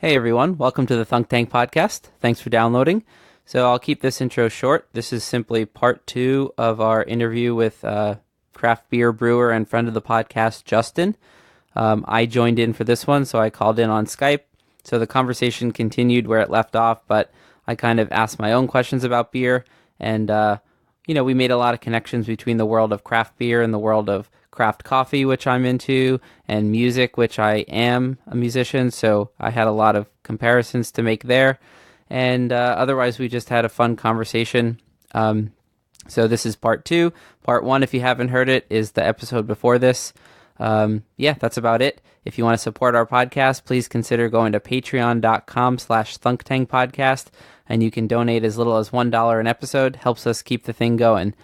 Hey everyone, welcome to the Thunk Tank podcast. Thanks for downloading. So I'll keep this intro short. This is simply part 2 of our interview with craft beer brewer and friend of the podcast, Justin. I joined in for this one, so I called in on Skype. So the conversation continued where it left off, but I kind of asked my own questions about beer. And, we made a lot of connections between the world of craft beer and the world of craft coffee, which I'm into, and music, which I am a musician, so I had a lot of comparisons to make there. And otherwise, we just had a fun conversation. So this is part 2. Part 1, if you haven't heard it, is the episode before this. That's about it. If you want to support our podcast, please consider going to patreon.com/thunktankpodcast, and you can donate as little as $1 an episode. Helps us keep the thing going.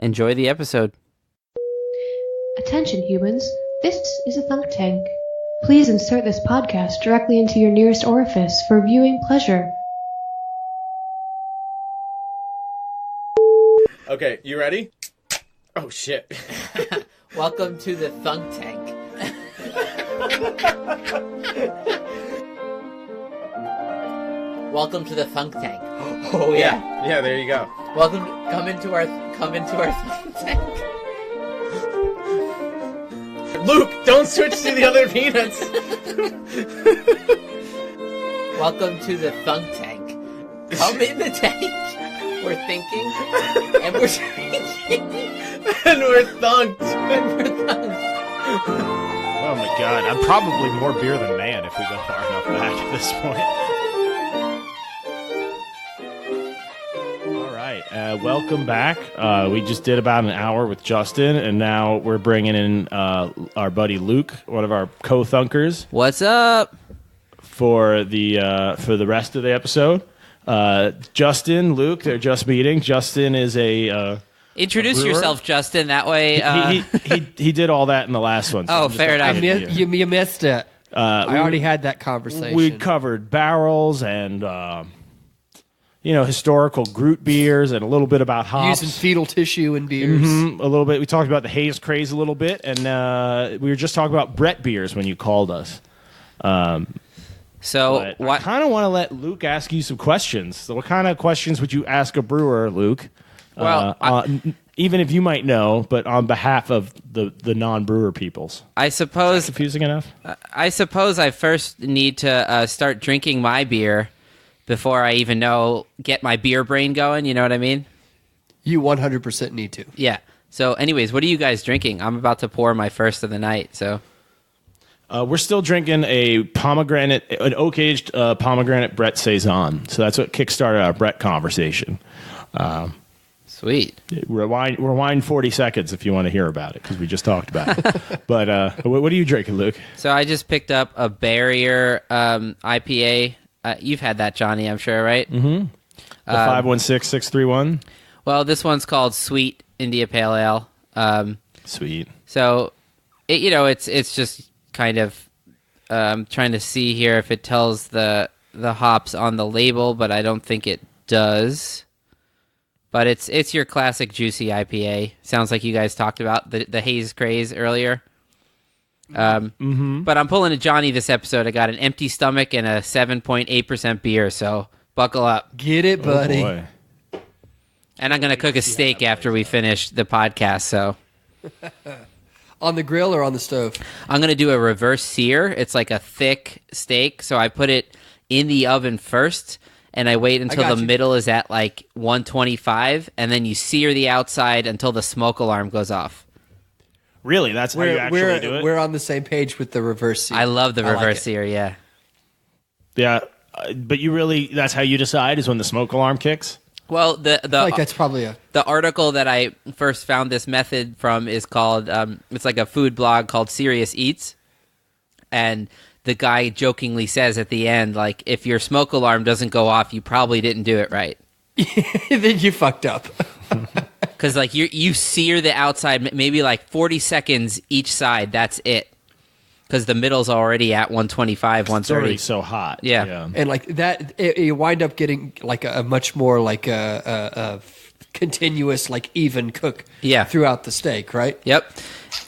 Enjoy the episode. Attention humans, this is a Thunk Tank. Please insert this podcast directly into your nearest orifice for viewing pleasure. Okay, you ready? Oh shit. Welcome to the Thunk Tank. Welcome to the Thunk Tank. Oh yeah. Yeah, there you go. Come into our Thunk Tank. Luke, don't switch to the other peanuts. Welcome to the Thunk Tank. Come in the tank. We're thinking, and we're drinking, and we're thunked. Oh my god, I'm probably more beer than man if we go far enough back at this point. Welcome back. We just did about an hour with Justin, and now we're bringing in our buddy Luke, one of our co-thunkers. What's up? For the rest of the episode. Justin, Luke, they're just meeting. Justin is a Introduce yourself, Justin. That way, he did all that in the last one. So fair enough. You missed it. I already had that conversation. We covered barrels and historical Groot beers and a little bit about hops. Using fetal tissue in beers. Mm-hmm, a little bit. We talked about the haze craze a little bit, and we were just talking about Brett beers when you called us. I kind of want to let Luke ask you some questions. So what kind of questions would you ask a brewer, Luke? Well, even if you might know, but on behalf of the non-brewer peoples. I suppose... Is that confusing enough? I suppose I first need to start drinking my beer before I even get my beer brain going, you know what I mean? You 100% need to. Yeah. So anyways, what are you guys drinking? I'm about to pour my first of the night, so... We're still drinking an oak-aged pomegranate Brett Saison. So that's what kickstarted our Brett conversation. Sweet. Rewind 40 seconds if you want to hear about it, because we just talked about it. But what are you drinking, Luke? So I just picked up a Barrier IPA. You've had that, Johnny, I'm sure, right? Mm-hmm. The 516631? Well, this one's called Sweet India Pale Ale. Sweet. So, it's just kind of trying to see here if it tells the hops on the label, but I don't think it does. But it's your classic juicy IPA. Sounds like you guys talked about the haze craze earlier. But I'm pulling a Johnny this episode. I got an empty stomach and a 7.8% beer, so buckle up. Get it, buddy. Oh boy. And I'm going to cook a steak after we finish the podcast, so... On the grill or on the stove? I'm going to do a reverse sear. It's like a thick steak, so I put it in the oven first, and I wait until the middle is at like 125, and then you sear the outside until the smoke alarm goes off. Really? That's how you actually do it? We're on the same page with the reverse sear. I love the reverse sear, yeah. Yeah, but that's how you decide, is when the smoke alarm kicks? Well, I feel like that's probably the article that I first found this method from is called, it's like a food blog called Serious Eats, and the guy jokingly says at the end, like, if your smoke alarm doesn't go off, you probably didn't do it right. Then you fucked up. Because, like, you sear the outside maybe like 40 seconds each side. That's it. Because the middle's already at 125, 130. It's already so hot. Yeah. And like that, you wind up getting like a much more like a continuous, like even cook throughout the steak, right? Yep.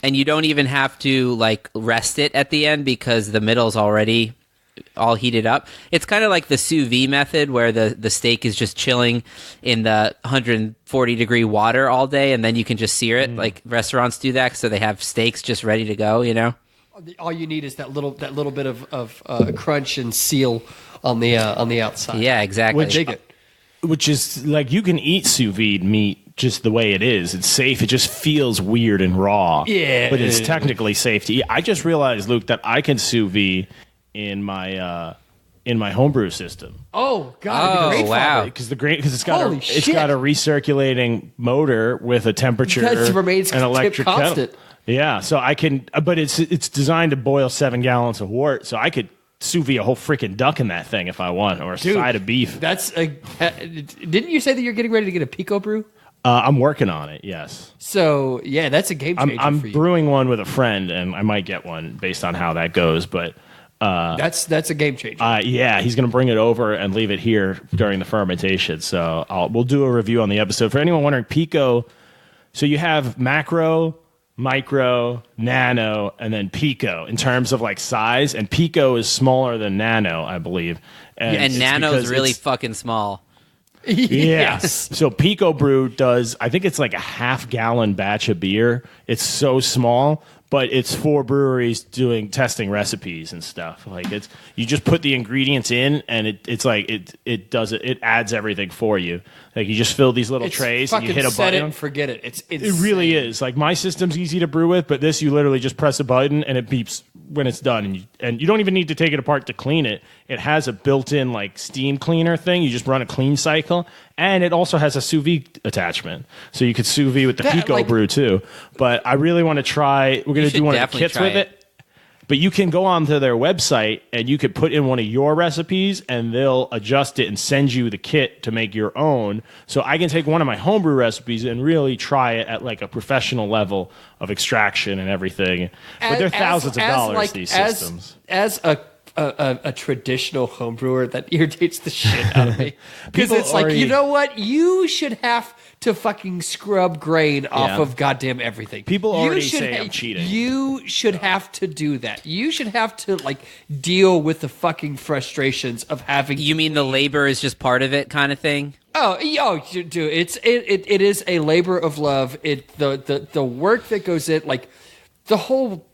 And you don't even have to like rest it at the end because the middle's already all heated up. It's kind of like the sous vide method where the steak is just chilling in the 140 degree water all day, and then you can just sear it. Like restaurants do that, so they have steaks just ready to go. You know, all you need is that little bit of crunch and seal on the outside. Yeah, exactly. Which is like you can eat sous vide meat just the way it is. It's safe. It just feels weird and raw. Yeah, but it's technically safe to eat. I just realized, Luke, that I can sous vide in my homebrew system. Oh God! Oh wow! Because it's got a recirculating motor with a temperature that remains an electric constant. kettle. Yeah, so I can, but it's designed to boil 7 gallons of wort, so I could sous vide a whole freaking duck in that thing if I want, or a side of beef. Didn't you say that you're getting ready to get a pico brew? I'm working on it, yes. So, yeah, that's a game changer I'm for you. brewing one with a friend, and I might get one based on how that goes, but... that's a game changer. Yeah, he's going to bring it over and leave it here during the fermentation, so we'll do a review on the episode. For anyone wondering, pico, so you have macro, micro, nano, and then pico in terms of like size, and pico is smaller than nano, I believe. And nano is really fucking small. Yes. So Pico Brew does, I think it's like a half-gallon batch of beer. It's so small, but it's for breweries doing testing recipes and stuff. Like it's you just put the ingredients in, and it adds everything for you. Like you just fill these little trays and you hit a set button. It and forget it. It's It really is. Like my system's easy to brew with, but this you literally just press a button and it beeps when it's done, and you don't even need to take it apart to clean it. It has a built-in like steam cleaner thing. You just run a clean cycle, and it also has a sous vide attachment, so you could sous vide with the Pico Brew too. But I really want to try. We're going to do one of the kits with it. But you can go onto their website and you could put in one of your recipes and they'll adjust it and send you the kit to make your own. So I can take one of my homebrew recipes and really try it at like a professional level of extraction and everything. But they're thousands of dollars, these systems. As a traditional homebrewer, that irritates the shit out of me. Because it's like, you know what? You should have to fucking scrub grain off of goddamn everything. People already say I'm cheating. You should have to do that. You should have to like deal with the fucking frustrations of having. You mean the labor is just part of it, kind of thing? Oh, dude, it is a labor of love. The work that goes in, like the whole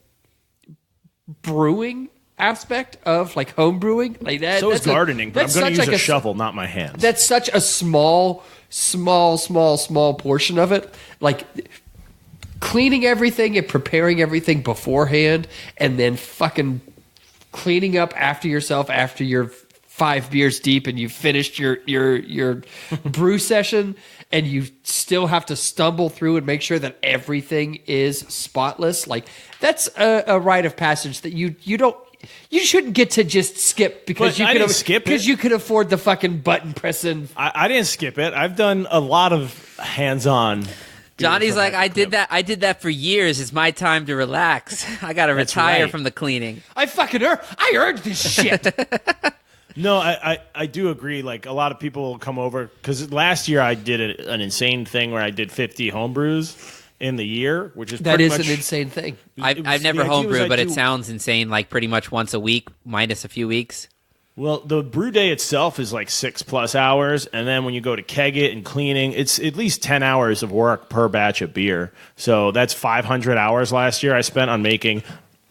brewing aspect of like home brewing, like that. So is gardening, but I'm going to use a shovel, not my hands. That's such a small portion of it. Like cleaning everything and preparing everything beforehand, and then fucking cleaning up after yourself after you're 5 beers deep and you've finished your brew session, and you still have to stumble through and make sure that everything is spotless. Like that's a rite of passage that you shouldn't get to just skip because you could afford the fucking button pressing. I didn't skip it. I've done a lot of hands-on. Johnny's like, I did that for years. It's my time to relax. I got to retire from the cleaning. I earned this shit. No, I do agree. Like a lot of people will come over because last year I did an insane thing where I did 50 homebrews in the year, which is an insane thing. I've never homebrewed, but it sounds insane. Like pretty much once a week, minus a few weeks. Well, the brew day itself is like 6+ hours, and then when you go to keg it and cleaning, it's at least 10 hours of work per batch of beer. So that's 500 hours last year I spent on making.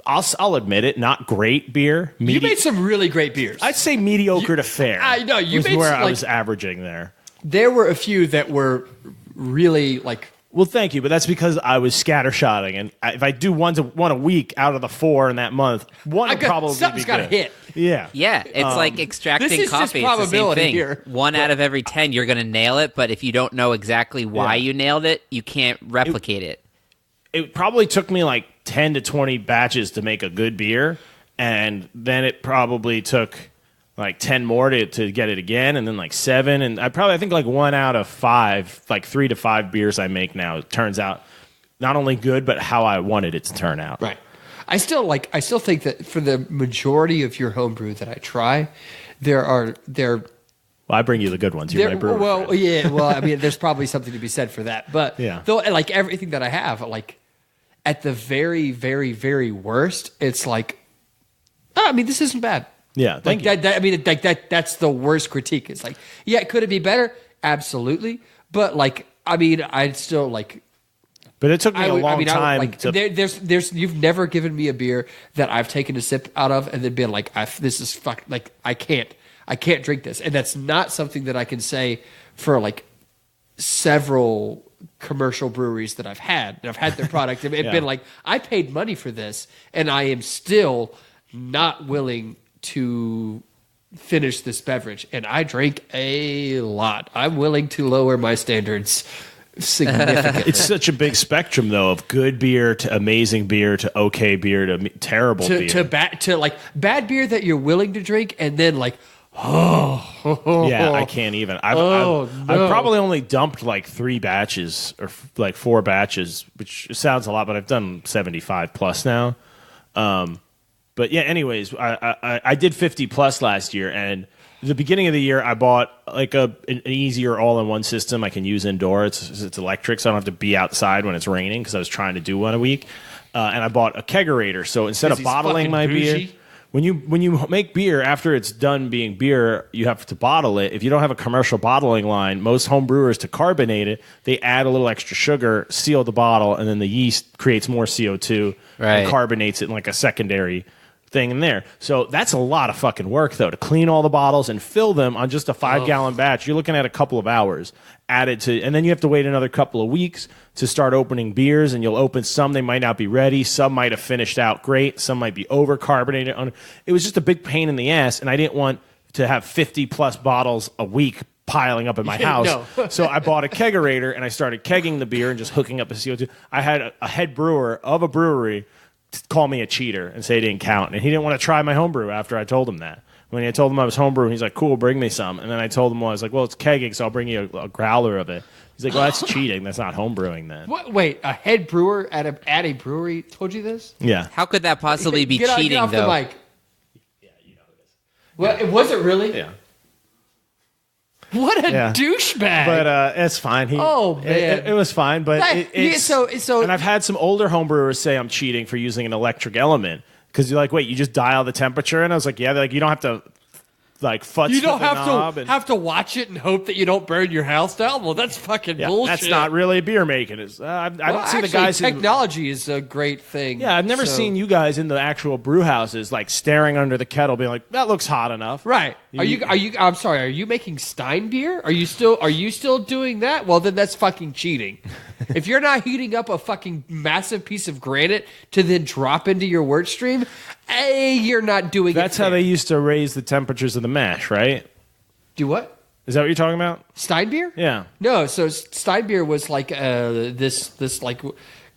I'll admit it, not great beer. You made some really great beers. I'd say mediocre to fair. I know you made where I was averaging there. There were a few that were really like. Well, thank you, but that's because I was scattershotting, and if I do one a week out of the 4 in that month, one would probably something's got to hit. Yeah, yeah. It's like extracting this is coffee. Just probability it's the same thing. Here. 1 out of every 10, you're going to nail it. But if you don't know exactly why you nailed it, you can't replicate it. It probably took me like 10 to 20 batches to make a good beer, and then it probably took like 10 more to get it again, and then like 7, and I think like 1 out of 5, like 3 to 5 beers I make now, it turns out not only good, but how I wanted it to turn out. Right. I still think that for the majority of your homebrew that I try, well, I bring you the good ones. You're my brewer. Well, friend. yeah. Well, I mean, there's probably something to be said for that. But though, like everything that I have, like at the very, very, very worst, it's like, I mean, this isn't bad. Yeah, thank like you. that. I mean, like that's the worst critique. It's like, yeah, could it be better? Absolutely, but like, I mean, I'd still like. But it took me a long time to. There's you've never given me a beer that I've taken a sip out of and then been like, this is fuck, like I can't drink this, and that's not something that I can say for like several commercial breweries that I've had. And I've had their product and been like, I paid money for this, and I am still not willing to finish this beverage, and I drink a lot. I'm willing to lower my standards significantly. It's such a big spectrum, though, of good beer to amazing beer to okay beer to terrible beer to like bad beer that you're willing to drink, and then like, yeah, I can't even. I've probably only dumped like 3 batches or like 4 batches, which sounds a lot, but I've done 75 plus now. But yeah, anyways, I did 50 plus last year, and the beginning of the year, I bought like an easier all-in-one system I can use indoor. It's electric, so I don't have to be outside when it's raining because I was trying to do one a week. And I bought a kegerator, so instead of bottling my beer, when you make beer after it's done being beer, you have to bottle it. If you don't have a commercial bottling line, most home brewers, to carbonate it, they add a little extra sugar, seal the bottle, and then the yeast creates more CO2 and carbonates it in like a secondary thing in there. So that's a lot of fucking work, though, to clean all the bottles and fill them on just a 5-gallon batch. You're looking at a couple of hours added to, and then you have to wait another couple of weeks to start opening beers, and you'll open some, they might not be ready, some might have finished out great, some might be over carbonated. It was just a big pain in the ass, and I didn't want to have 50 plus bottles a week piling up in my house. No. So I bought a kegerator, and I started kegging the beer and just hooking up the CO2. I had a head brewer of a brewery call me a cheater and say it didn't count. And he didn't want to try my homebrew after I told him that. When I told him I was homebrew, he's like, cool, bring me some. And then I told him, well, I was like, well, it's kegging, so I'll bring you a growler of it. He's like, well, that's cheating. That's not homebrewing then. What? Wait, a head brewer at a brewery told you this? Yeah. How could that possibly be cheating, get off though? The mic. Yeah, you know it is. Well, was it really? Yeah. What a douchebag! But it's fine. Man, it was fine. But and I've had some older homebrewers say I'm cheating for using an electric element because you're like, wait, you just dial the temperature, and I was like, yeah. They're like, you don't have to like futz. You don't with the knob have to watch it and hope that you don't burn your house down. Well, that's fucking bullshit. That's not really beer making. I don't see the guys. Technology is a great thing. Yeah, I've never seen you guys in the actual brew houses like staring under the kettle, being like, that looks hot enough. Right? Are you? I'm sorry. Are you making Stein beer? Are you still doing that? Well, then that's fucking cheating. If you're not heating up a fucking massive piece of granite to then drop into your wort stream, you're not doing That's how they used to raise the temperatures of the mash, right? Do what? Is that what you're talking about? Stein beer? Yeah. No, so Stein beer was like this like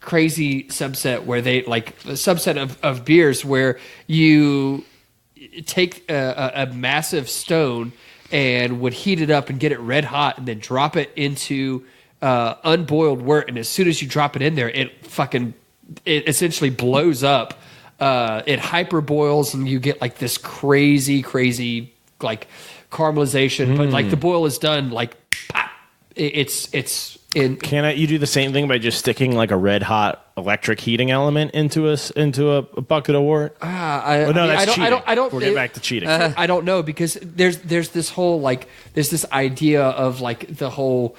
crazy subset where they like a subset of beers where you take a massive stone and would heat it up and get it red hot and then drop it into unboiled wort, and as soon as you drop it in there, it essentially blows up. It hyper boils, and you get like this crazy like caramelization. But like the boil is done, like pop. It's in. Can't you do the same thing by just sticking like a red hot electric heating element into a bucket of wort? That's cheating. We'll get back to cheating. I don't know, because there's this whole like there's this idea of like the whole.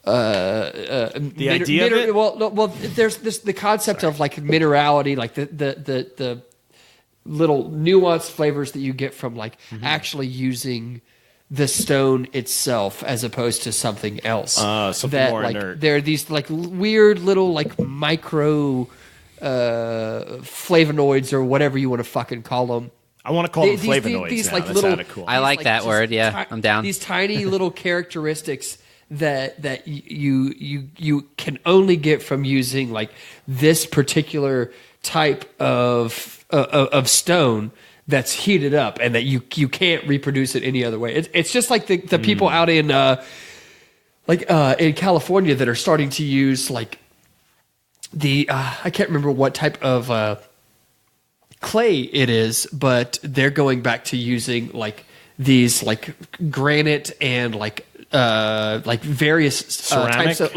The idea of it? Well, there's the concept of like minerality, like the little nuanced flavors that you get from like actually using the stone itself as opposed to something else. Something that, more like, inert. There are these like weird little like micro flavonoids or whatever you want to fucking call them. I want to call them flavonoids. These now. like that little. sounded cool. I like that word. Yeah, I'm down. These tiny little characteristics that you can only get from using like this particular type of stone that's heated up, and that you can't reproduce it any other way. It's just like the people out in in California that are starting to use like the I can't remember what type of clay it is, but they're going back to using like these like granite and like various types of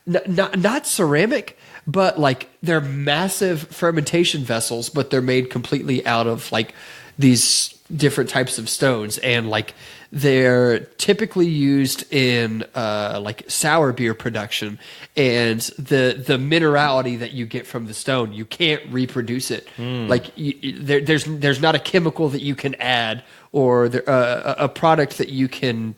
not ceramic, but like they're massive fermentation vessels, but they're made completely out of like these different types of stones, and like they're typically used in like sour beer production, and the minerality that you get from the stone, you can't reproduce it. Like there's not a chemical that you can add, or a product that you can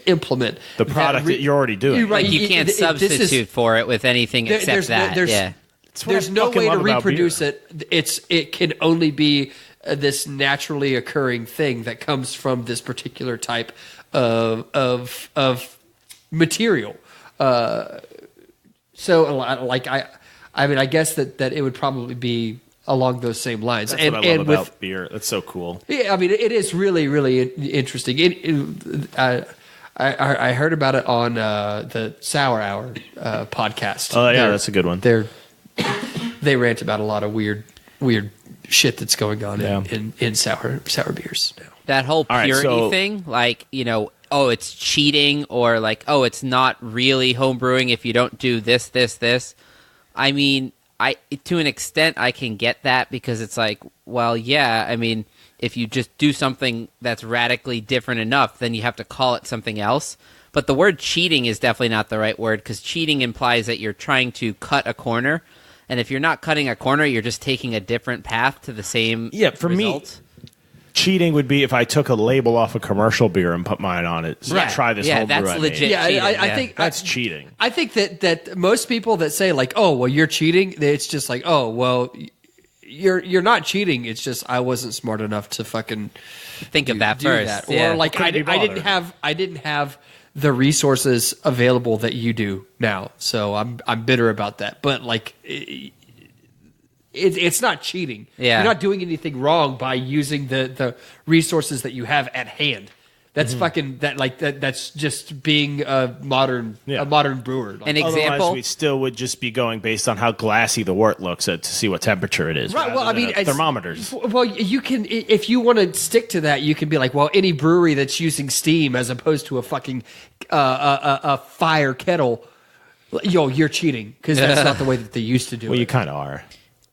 implement. The product that you're already doing. Right, Like you can't substitute for it with anything except that. There's no way to reproduce it. It can only be this naturally occurring thing that comes from this particular type of material. So like I mean I guess that it would probably be along those same lines. That's what I love about beer. That's so cool. Yeah, I mean it is really really interesting. I heard about it on the Sour Hour podcast. Oh yeah, that's a good one. They rant about a lot of weird shit that's going on in sour beers now. That whole purity thing, like, oh, it's cheating, or like, oh, it's not really home brewing if you don't do this. I mean, to an extent I can get that, because it's like, well, yeah, I mean, if you just do something that's radically different enough, then you have to call it something else. But the word cheating is definitely not the right word, because cheating implies that you're trying to cut a corner. And if you're not cutting a corner, you're just taking a different path to the same result. Me, cheating would be if I took a label off a commercial beer and put mine on it. So try this home brew. That's legit cheating. I think that's cheating. I think that most people that say like, oh, well, you're cheating, it's just like, oh, well, you're not cheating. It's just I wasn't smart enough to fucking think of that first. Or like I didn't have the resources available that you do now, so I'm bitter about that. But like, it's not cheating. Yeah. You're not doing anything wrong by using the resources that you have at hand. That's fucking that like that. That's just being a modern brewer. Like, An example, otherwise we still would just be going based on how glassy the wort looks to see what temperature it is. Right. Well, I mean, thermometers. Well, you can, if you want to stick to that, you can be like, well, any brewery that's using steam as opposed to a fucking a fire kettle, you're cheating, because that's not the way that they used to do it. Well, you kind of are.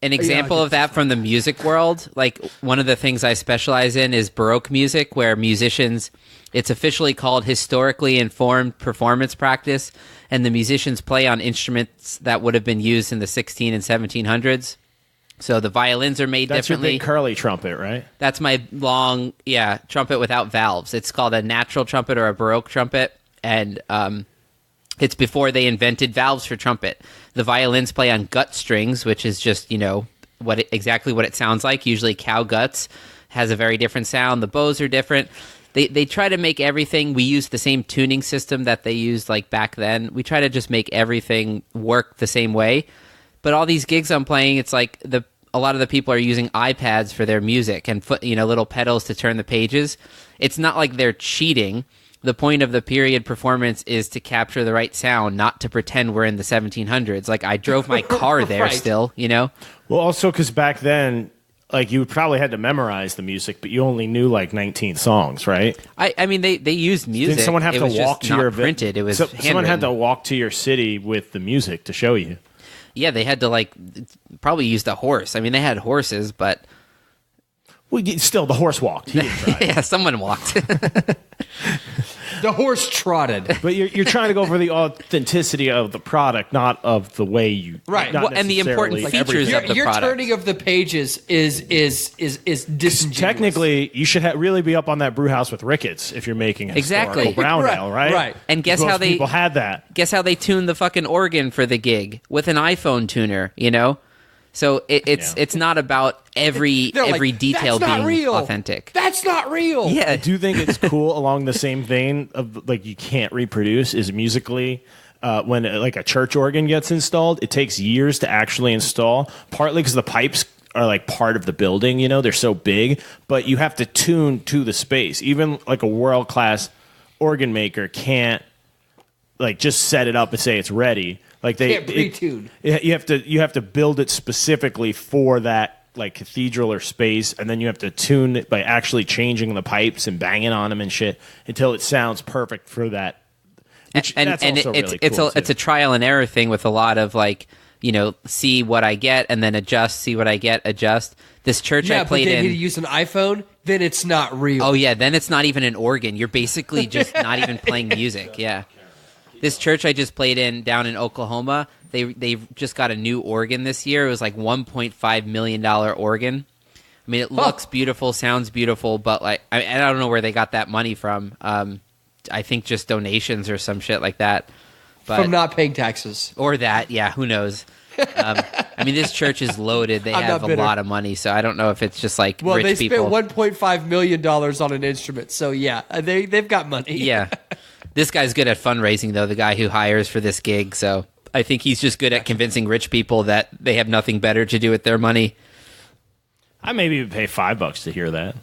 An example of that from the music world, like one of the things I specialize in is Baroque music, where musicians, it's officially called historically informed performance practice, and the musicians play on instruments that would have been used in the 16 and 1700s. So the violins are made differently. That's your big curly trumpet, right? That's my long, trumpet without valves. It's called a natural trumpet or a Baroque trumpet, and it's before they invented valves for trumpet. The violins play on gut strings, which is just, exactly what it sounds like. Usually cow guts has a very different sound. The bows are different. They try to make everything. We use the same tuning system that they used like back then. We try to just make everything work the same way. But all these gigs I'm playing, it's like a lot of the people are using iPads for their music and little pedals to turn the pages. It's not like they're cheating. The point of the period performance is to capture the right sound, not to pretend we're in the 1700s. Like, I drove my car there still, Well, also because back then, like, you probably had to memorize the music, but you only knew like 19 songs, right? I mean, they used music. Didn't someone have to walk to your printed? It was someone had to walk to your city with the music to show you. Yeah, they had to probably use the horse. I mean, they had horses, but well, still the horse walked. He didn't drive. Yeah, someone walked. The horse trotted. But you're trying to go for the authenticity of the product, not of the way you right. Well, and the important features of the your product. Your turning of the pages is disingenuous. Technically, you should really be up on that brew house with Ricketts if you're making a historical brown ale, right? Right. And guess how people had that. Guess how they tuned the fucking organ for the gig with an iPhone tuner. So it's not about every detail being real. Authentic. That's not real. Yeah, I do think it's cool along the same vein of like you can't reproduce is musically. When like a church organ gets installed, it takes years to actually install. Partly because the pipes are like part of the building. They're so big, but you have to tune to the space. Even like a world class organ maker can't like just set it up and say it's ready. Like they can't pre-tune. You have to build it specifically for that like cathedral or space, and then you have to tune it by actually changing the pipes and banging on them and shit until it sounds perfect for that. It's a trial and error thing with a lot of see what I get and then adjust, see what I get, adjust. This church I played but in. They use an iPhone. then it's not real. Oh yeah, then it's not even an organ. You're basically just not even playing music. Yeah. This church I just played in down in Oklahoma, they've just got a new organ this year. It was like $1.5 million organ. I mean, it looks beautiful, sounds beautiful, but like I don't know where they got that money from. I think just donations or some shit like that. But, from not paying taxes. Or that, yeah, who knows? I mean, this church is loaded. They have a lot of money, so I don't know if it's just like rich people. Well, they spent $1.5 million on an instrument, so yeah, they've got money. Yeah. This guy's good at fundraising, though, the guy who hires for this gig, so I think he's just good at convincing rich people that they have nothing better to do with their money. I maybe would pay $5 to hear that.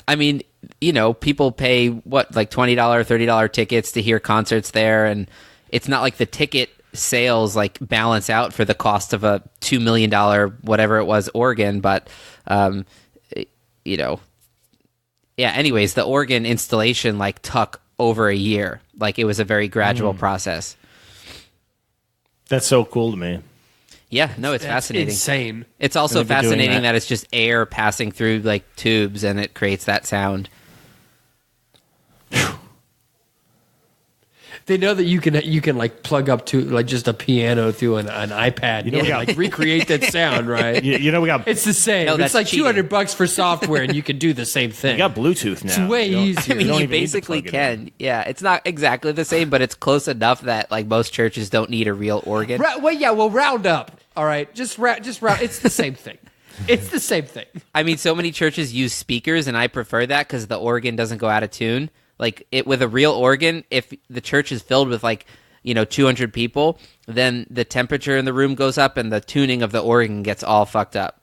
I mean, you know, people pay, like $20, $30 tickets to hear concerts there, and it's not like the ticket sales like balance out for the cost of a $2 million whatever it was organ, but you know, yeah, anyways, the organ installation like took over a year. Like it was a very gradual process. That's so cool to me. Yeah, no, it's fascinating. Insane. It's also fascinating that it's just air passing through like tubes and it creates that sound. They know that you can like plug up to like just a piano through an iPad. You know, like recreate that sound, right? You know, we got it's the same. No, it's like cheating. $200 for software, and you can do the same thing. we got Bluetooth now. It's way easier. I mean, don't you even need to basically plug it in. can. Yeah, it's not exactly the same, but it's close enough that like most churches don't need a real organ. Well, round up. All right, just round. It's the same thing. It's the same thing. I mean, so many churches use speakers, and I prefer that because the organ doesn't go out of tune. Like it with a real organ, if the church is filled with like 200 people, then the temperature in the room goes up, and the tuning of the organ gets all fucked up.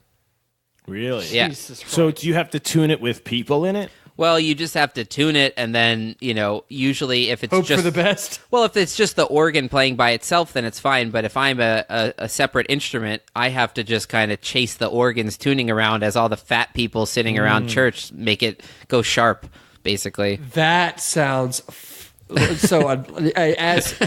Really? Yeah. Jesus Christ. So do you have to tune it with people in it? Well, you just have to tune it, and then usually if it's Hope just for the best. Well, if it's just the organ playing by itself, then it's fine. But if I'm a separate instrument, I have to just kind of chase the organ's tuning around as all the fat people sitting around church make it go sharp, basically. That sounds so. As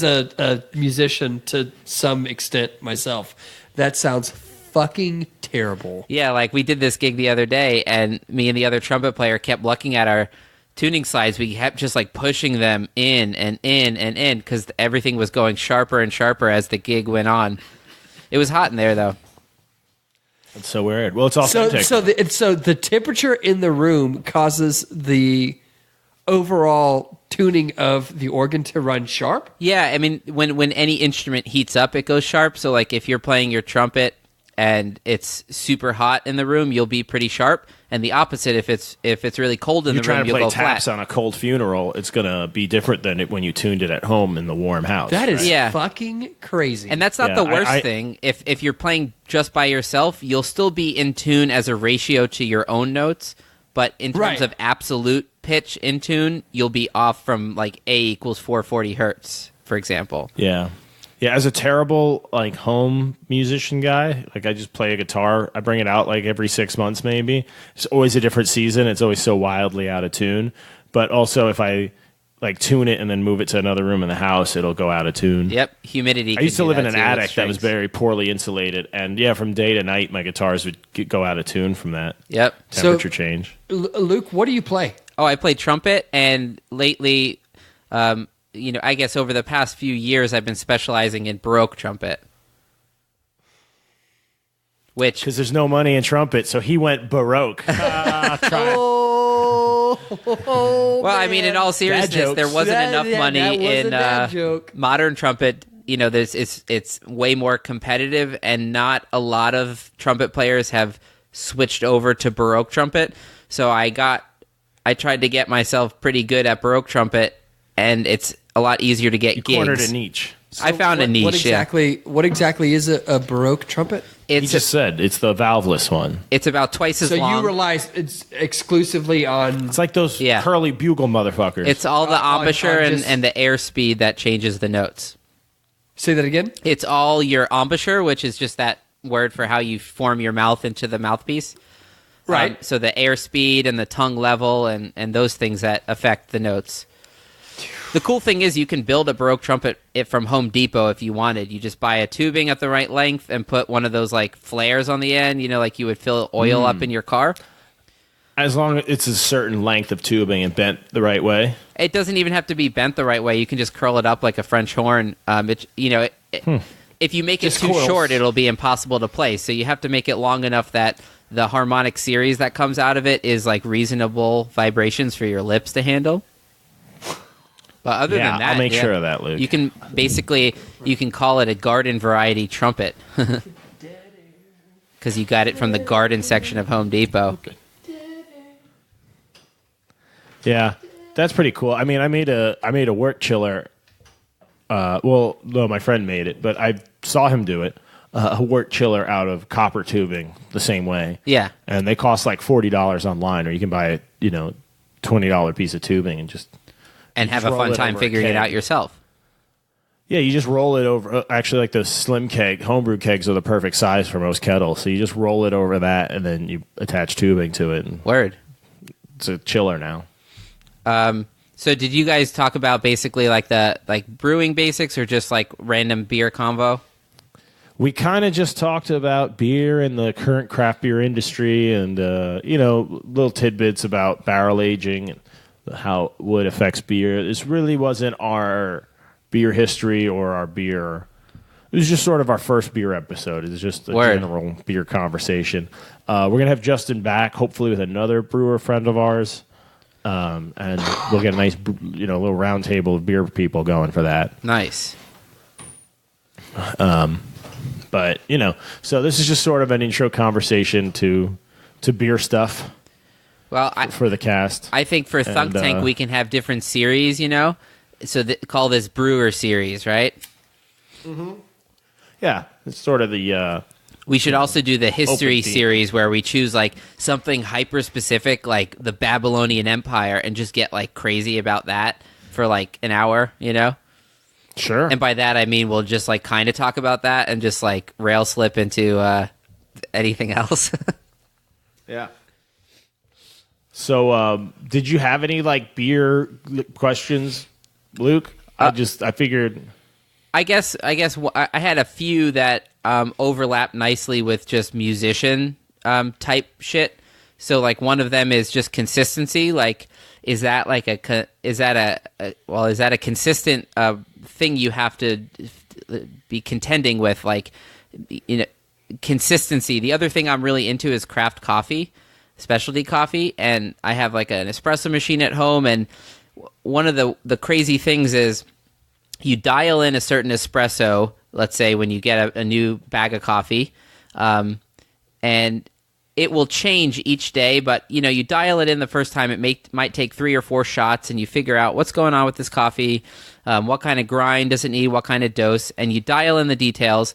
a musician to some extent myself, that sounds fucking terrible. Yeah, like we did this gig the other day, and me and the other trumpet player kept looking at our tuning slides. We kept just like pushing them in and in and in because everything was going sharper and sharper as the gig went on. It was hot in there, though. That's so weird. Well, it's authentic. So the temperature in the room causes the overall tuning of the organ to run sharp. Yeah, I mean, when any instrument heats up, it goes sharp. So like if you're playing your trumpet and it's super hot in the room, you'll be pretty sharp. And the opposite, if it's really cold in the room, you'll go You're trying to play taps flat. on a cold funeral, it's going to be different than when you tuned it at home in the warm house. That is Yeah. fucking crazy. And that's not Yeah, the worst I- thing. If you're playing just by yourself, you'll still be in tune as a ratio to your own notes. But in terms Right. of absolute pitch in tune, you'll be off from like A equals 440 hertz, for example. Yeah. Yeah, as a terrible like home musician guy, like I just play a guitar. I bring it out like every 6 months maybe. It's always a different season. It's always so wildly out of tune. But also if I like tune it and then move it to another room in the house, it'll go out of tune. Yep, humidity. I used to could do live in that an too with attic that was strings. very poorly insulated, and yeah, from day to night, my guitars would go out of tune from that Yep. temperature change. Luke, what do you play? Oh, I play trumpet, and lately, I guess over the past few years, I've been specializing in Baroque trumpet. Which, Because there's no money in trumpet, so he went Baroque. well, I mean, in all seriousness, jokes. there wasn't enough money that was a in dad joke. modern trumpet. It's way more competitive, and not a lot of trumpet players have switched over to Baroque trumpet. So I tried to get myself pretty good at Baroque trumpet, and it's a lot easier to get You gigs. cornered a niche. I found a niche. What exactly is a Baroque trumpet? He It's just said it's the valveless one. it's about twice as So long. you rely exclusively on. It's like those Yeah. curly bugle motherfuckers. It's all the on embouchure just- and the airspeed that changes the notes. Say that again. It's all your embouchure, which is just that word for how you form your mouth into the mouthpiece. Right. So the airspeed and the tongue level and those things that affect the notes. The cool thing is you can build a Baroque trumpet from Home Depot if you wanted. You just buy a tubing at the right length and put one of those like flares on the end, like you would fill oil up in your car. As long as it's a certain length of tubing and bent the right way. It doesn't even have to be bent the right way. You can just curl it up like a French horn. If you make it Just too coils. short, it'll be impossible to play. So you have to make it long enough that the harmonic series that comes out of it is like reasonable vibrations for your lips to handle. But other than that, I'll make sure of that, Luke. You can call it a garden variety trumpet because you got it from the garden section of Home Depot. Yeah, that's pretty cool. I mean, I made a wort chiller. No, my friend made it, but I saw him do it. A wort chiller out of copper tubing the same way. Yeah, and they cost like $40 online, or you can buy a $20 piece of tubing and just have a fun time figuring it out yourself. Yeah, you just roll it over. Actually, like those slim keg homebrew kegs are the perfect size for most kettles. So you just roll it over that, and then you attach tubing to it. And Word. It's a chiller now. So did you guys talk about basically like brewing basics or just like random beer convo? We kind of just talked about beer and the current craft beer industry and, little tidbits about barrel aging and how wood affects beer. This really wasn't our beer history or our beer. It was just sort of our first beer episode. It was just a general beer conversation. We're going to have Justin back, hopefully with another brewer friend of ours. And we'll get a nice, little round table of beer people going for that. Nice. But, so this is just sort of an intro conversation to beer stuff. Well, for the cast. I think for Thunk Tank we can have different series, So call this brewer series, right? Mm-hmm. Yeah, it's sort of the... We should also do the history series where we choose like something hyper specific, like the Babylonian Empire, and just get like crazy about that for like an hour, Sure. And by that I mean we'll just like kind of talk about that and just like rail slip into anything else. Yeah. So, did you have any like beer questions, Luke? I figured. I guess I had a few that overlap nicely with just musician type shit. So like one of them is just consistency. Like, is that a consistent thing you have to be contending with? Like, consistency. The other thing I'm really into is craft coffee, specialty coffee, and I have like an espresso machine at home. And one of the crazy things is you dial in a certain espresso. Let's say when you get a new bag of coffee, and it will change each day, but you dial it in the first time, it might take 3 or 4 shots, and you figure out what's going on with this coffee, what kind of grind does it need, what kind of dose, and you dial in the details,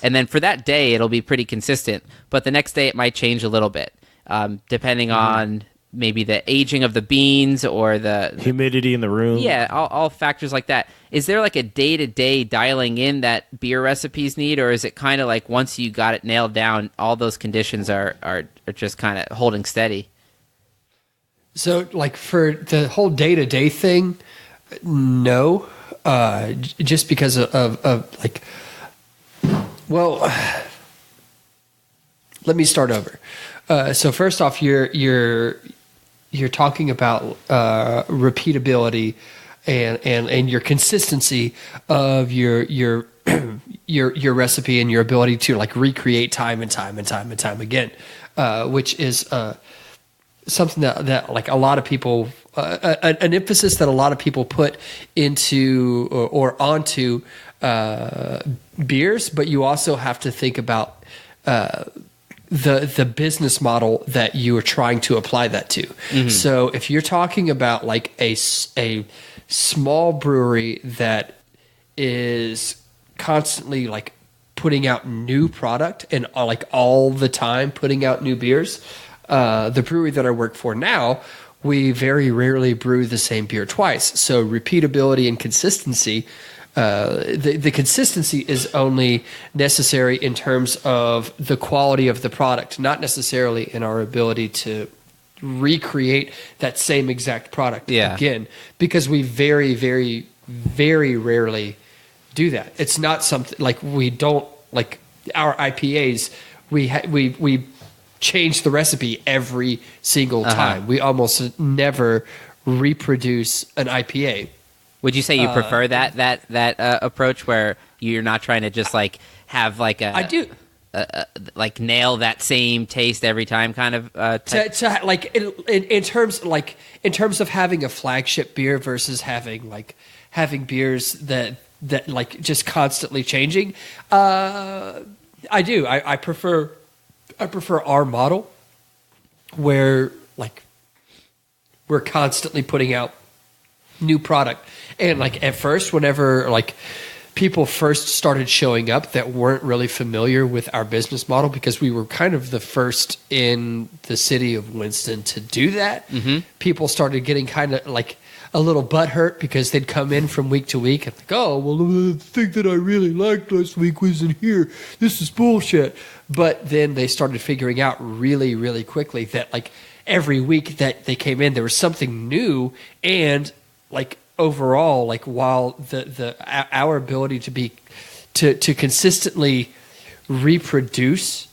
and then for that day it'll be pretty consistent, but the next day it might change a little bit, depending on maybe the aging of the beans or the humidity in the room. Yeah, all factors like that. Is there like a day-to-day dialing in that beer recipes need, or is it kind of like once you got it nailed down, all those conditions are just kind of holding steady? So, like for the whole day-to-day thing, no, just because of like, well, let me start over. So first off, you're talking about repeatability and your consistency of your your recipe and your ability to like recreate time and time again, which is something that like a lot of people an emphasis that a lot of people put into or onto beers, but you also have to think about the business model that you are trying to apply that to. Mm-hmm. So if you're talking about like a small brewery that is constantly like putting out new product and like all the time putting out new beers, the brewery that I work for now, we very rarely brew the same beer twice. So repeatability and consistency, the consistency is only necessary in terms of the quality of the product, not necessarily in our ability to recreate that same exact product Yeah. again, because we very, very, very rarely do that. It's not something like we don't like our IPAs. We change the recipe every single time. We almost never reproduce an IPA. Would you say you prefer that approach where you're not trying to just like have like I do. like nail that same taste every time kind of type? To like in terms of having a flagship beer versus having beers that like just constantly changing. I do. I prefer our model where like we're constantly putting out new product. And like at first, whenever like people first started showing up that weren't really familiar with our business model, because we were kind of the first in the city of Winston to do that, people started getting kind of like a little butthurt because they'd come in from week to week and like, oh, well, the thing that I really liked last week wasn't here. This is bullshit. But then they started figuring out really, really quickly that like every week that they came in, there was something new. And like overall, like while our ability to consistently reproduce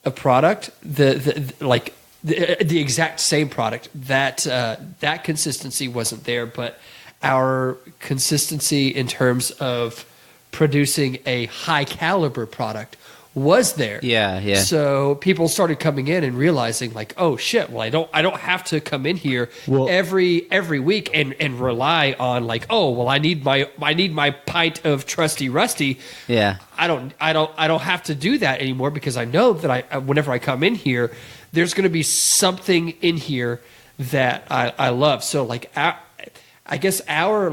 a product, the exact same product, that consistency wasn't there, but our consistency in terms of producing a high caliber product was there. Yeah. So people started coming in and realizing like, oh shit, well I don't have to come in here every week and rely on like, oh well I need my pint of Trusty Rusty. Yeah. I don't have to do that anymore, because I know that whenever I come in here, there's going to be something in here that I love. So like I guess our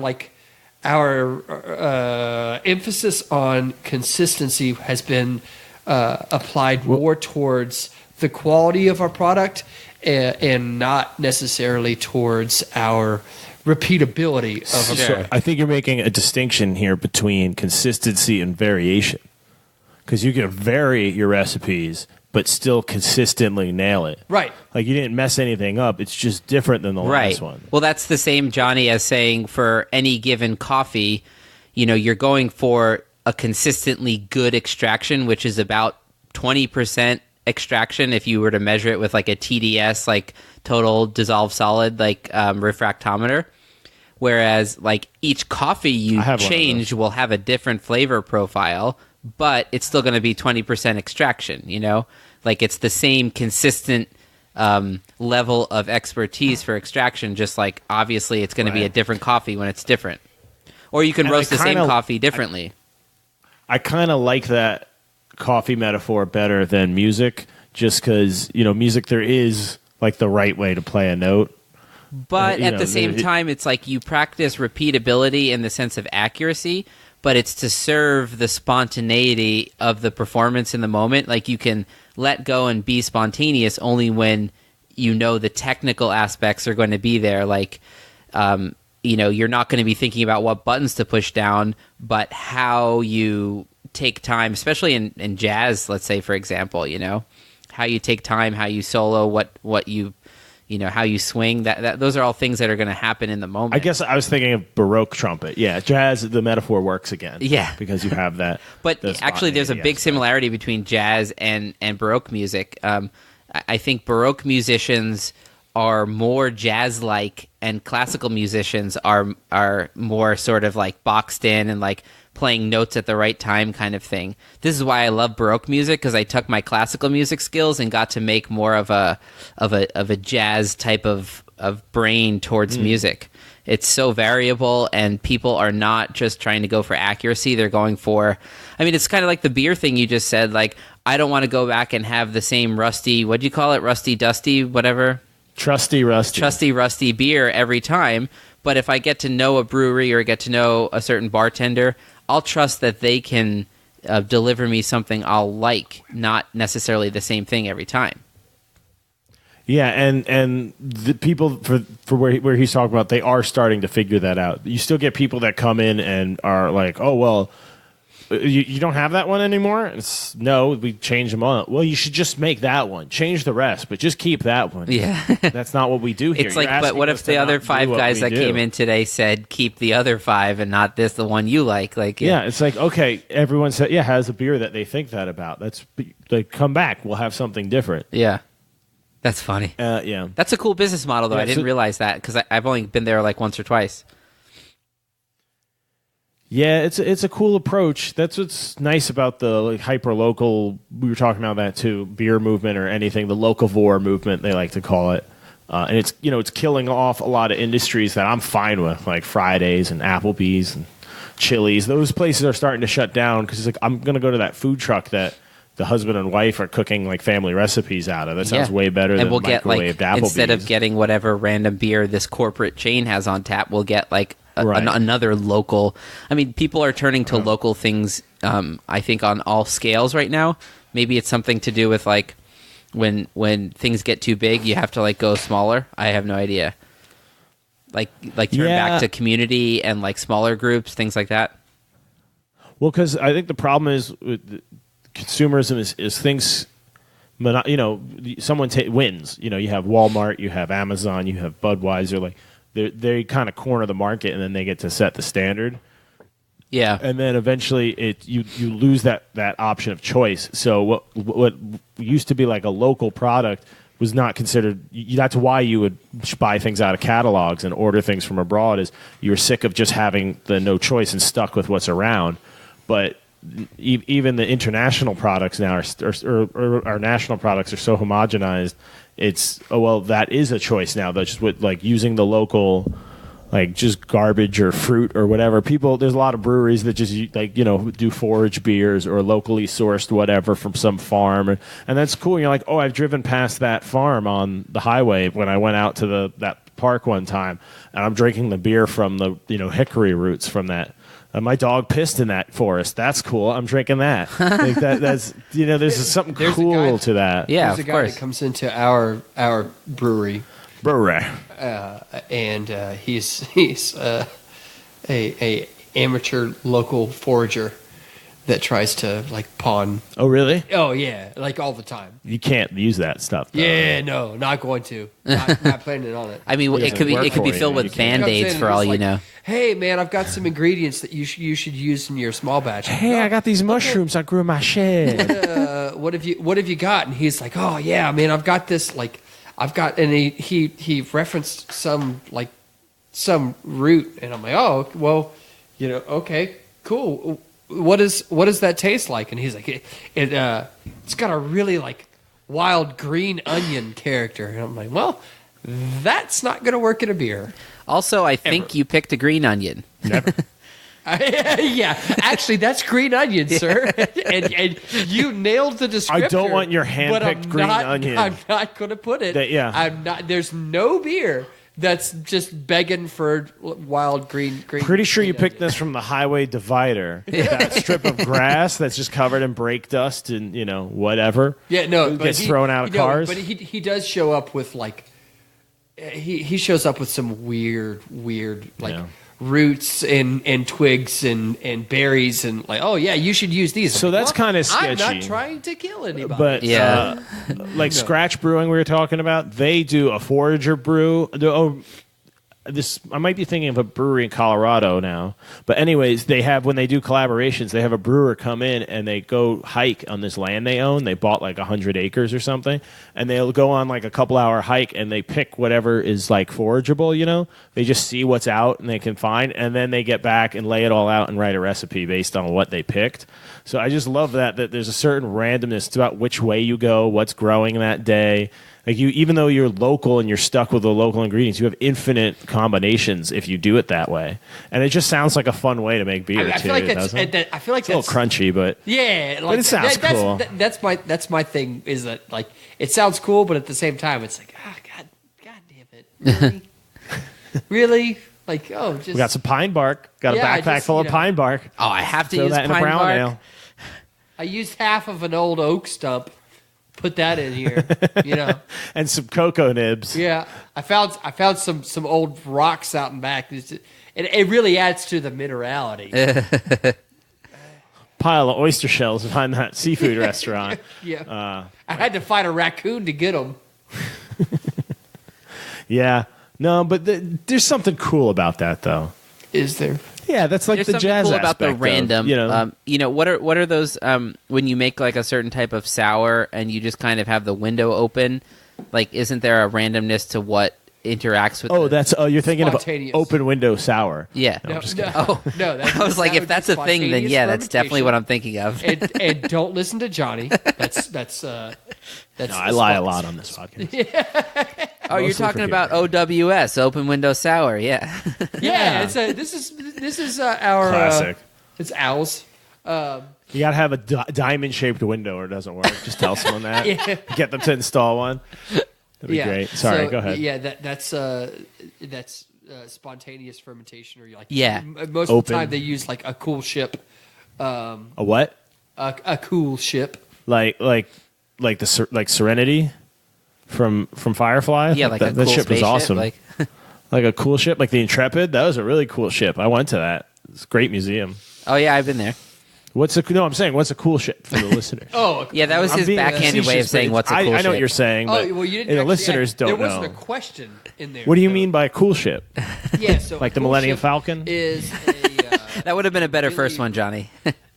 emphasis on consistency has been applied more towards the quality of our product and not necessarily towards our repeatability of a product. I think you're making a distinction here between consistency and variation, because you can vary your recipes but still consistently nail it. Right. Like you didn't mess anything up. It's just different than the last one. Well, that's the same, Johnny, as saying for any given coffee, you're going for a consistently good extraction, which is about 20% extraction if you were to measure it with like a TDS, like total dissolved solid, like refractometer. Whereas like each coffee you change will have a different flavor profile, but it's still going to be 20% extraction, Like it's the same consistent level of expertise for extraction, just like obviously it's going to be a different coffee when it's different. Or you can roast the same coffee differently. I kind of like that coffee metaphor better than music, just because, music, there is like the right way to play a note. But at the same time, it's like you practice repeatability in the sense of accuracy, but it's to serve the spontaneity of the performance in the moment. Like you can let go and be spontaneous only when the technical aspects are going to be there. Like, you're not going to be thinking about what buttons to push down, but how you take time, especially in jazz, let's say, for example, how you take time, how you solo, what you how you swing, that those are all things that are going to happen in the moment. I guess I was thinking of Baroque trumpet. Yeah, jazz, the metaphor works again. Yeah. Because you have that. But actually, there's a big similarity between jazz and Baroque music. I think Baroque musicians are more jazz-like, and classical musicians are more sort of like boxed in and like playing notes at the right time kind of thing. This is why I love Baroque music, because I took my classical music skills and got to make more of a jazz type of brain towards music. It's so variable, and people are not just trying to go for accuracy. They're going for, it's kind of like the beer thing you just said. Like, I don't want to go back and have the same rusty, what'd you call it? Rusty dusty, whatever. Trusty rusty beer every time. But if I get to know a brewery or get to know a certain bartender, I'll trust that they can deliver me something I'll like, not necessarily the same thing every time. Yeah, and the people for where he's talking about, they are starting to figure that out. You still get people that come in and are like, oh, well, you don't have that one anymore? No, we changed them all. Well, you should just make that one. Change the rest, but just keep that one. Yeah. That's not what we do here. It's like, but what if the other 5 guys that came in today said keep the other 5 and not the one you like? Like, yeah, it's like, okay, everyone said, has a beer that they think that about. That's like, come back, we'll have something different. Yeah. That's funny. Yeah. That's a cool business model, though. I didn't realize that because I've only been there like once or twice. Yeah, it's a cool approach. That's what's nice about the like, hyper-local, we were talking about that too, beer movement or anything, the locavore movement, they like to call it. And it's killing off a lot of industries that I'm fine with, like Fridays and Applebee's and Chili's. Those places are starting to shut down because it's like, I'm going to go to that food truck that the husband and wife are cooking like family recipes out of. That sounds way better than microwaved Applebee's. Instead of getting whatever random beer this corporate chain has on tap, we'll get like another local. I mean, people are turning to local things. I think on all scales right now. Maybe it's something to do with like when things get too big, you have to like go smaller. I have no idea. Like turn back to community and like smaller groups, things like that. Well, because I think the problem is with consumerism is things. Someone wins. You have Walmart, you have Amazon, you have Budweiser. Like they kind of corner the market, and then they get to set the standard. Yeah, and then eventually you lose that option of choice. So what used to be like a local product was not considered. That's why you would buy things out of catalogs and order things from abroad. Is you were sick of just having the no choice and stuck with what's around. But even the international products now or our national products are so homogenized. It's that is a choice now. That's just with like using the local, like just garbage or fruit or whatever. There's a lot of breweries that just like do forage beers or locally sourced whatever from some farm, and that's cool. And you're like, I've driven past that farm on the highway when I went out to that park one time, and I'm drinking the beer from the hickory roots from that. My dog pissed in that forest. That's cool. I'm drinking that. Like that's there's something cool to that. Yeah, there's a guy that comes into our brewery. And he's a amateur local forager that tries to like pawn. Oh, really? Oh, yeah, like all the time. You can't use that stuff, though. Yeah, no, not going to. Not planning on it. I mean, it could be filled with Band-Aids for all you know. Hey, man, I've got some ingredients that you should use in your small batch. Hey, I got these mushrooms I grew in my shed. What have you got? And he's like, oh yeah, man, I've got this and he referenced some root, and I'm like, oh well, okay, cool. What does that taste like? And he's like, it's got a really like wild green onion character. And I'm like, well, that's not going to work in a beer. Also, I think you picked a green onion. Never. Yeah, actually, that's green onion, sir. and you nailed the descriptor. I don't want your hand-picked green onion. I'm not going to put it. I'm not. There's no beer that's just begging for wild green. Pretty sure you picked this from the highway divider. That strip of grass that's just covered in brake dust and whatever. Yeah, no, it gets thrown out of cars. But he does show up with like he shows up with some weird like. Yeah. Roots and twigs and berries and like, oh yeah, you should use these. So that's kind of sketchy. I'm not trying to kill anybody. But like Scratch Brewing we were talking about, they do a forager brew. I might be thinking of a brewery in Colorado now. But anyways, when they do collaborations, they have a brewer come in and they go hike on this land they own. They bought like 100 acres or something. And they'll go on like a couple-hour hike and they pick whatever is like forageable, They just see what's out and they can find. And then they get back and lay it all out and write a recipe based on what they picked. So I just love that there's a certain randomness. It's about which way you go, what's growing that day. Like even though you're local and you're stuck with the local ingredients, you have infinite combinations if you do it that way. And it just sounds like a fun way to make beer. I feel like that's a little crunchy, but yeah, but it sounds cool. That's my thing. Is that like it sounds cool, but at the same time, it's like god damn it, really, really. Like we got some pine bark. Got a backpack full of pine bark. Oh, I have to throw use that in pine a brown bark. ale. I used half of an old oak stump. Put that in here, and some cocoa nibs. Yeah, I found some old rocks out in back. It really adds to the minerality. pile of oyster shells behind that seafood restaurant. Yeah. I had to fight a raccoon to get them. Yeah. No, but there's something cool about that, though. Is there? Yeah, that's like There's the something jazz cool about the aspect random. of, What are those when you make like a certain type of sour and you just kind of have the window open? Like, isn't there a randomness to what interacts with? You're thinking of Spontaneous. open window sour. Yeah. No, just no, Oh. no. I was like, that if would that's be a thing, then spontaneous yeah, that's definitely what fermentation. I'm thinking of. And don't listen to Johnny. That's No, I lie a lot on this podcast. Oh, you're Mostly talking for about OWS, open window sour. Yeah. Yeah. This is our Classic. it's owls. You got to have a diamond-shaped window or it doesn't work. Just tell someone that. Get them to install one. That'd be great. Sorry, go ahead. Yeah, that's spontaneous fermentation, or like Yeah. Most of the time they use like a cool ship. A what? A cool ship. Like Serenity from Firefly? Yeah, like that, a that cool ship was spaceship, awesome. like- Like a cool ship, like the Intrepid. That was a really cool ship. I went to that. It's a great museum. Oh yeah, I've been there. What's a cool ship for the listeners? Oh, Yeah, that was I'm his being backhanded way of facetious, saying but what's a cool I know what ship. you're saying, but well, you didn't. the actually listeners ask- don't There know. wasn't a question in there. What do you mean by a cool ship? Yeah, so Like the a cool Millennium ship Falcon? is a. That would have been a better really- first one, Johnny.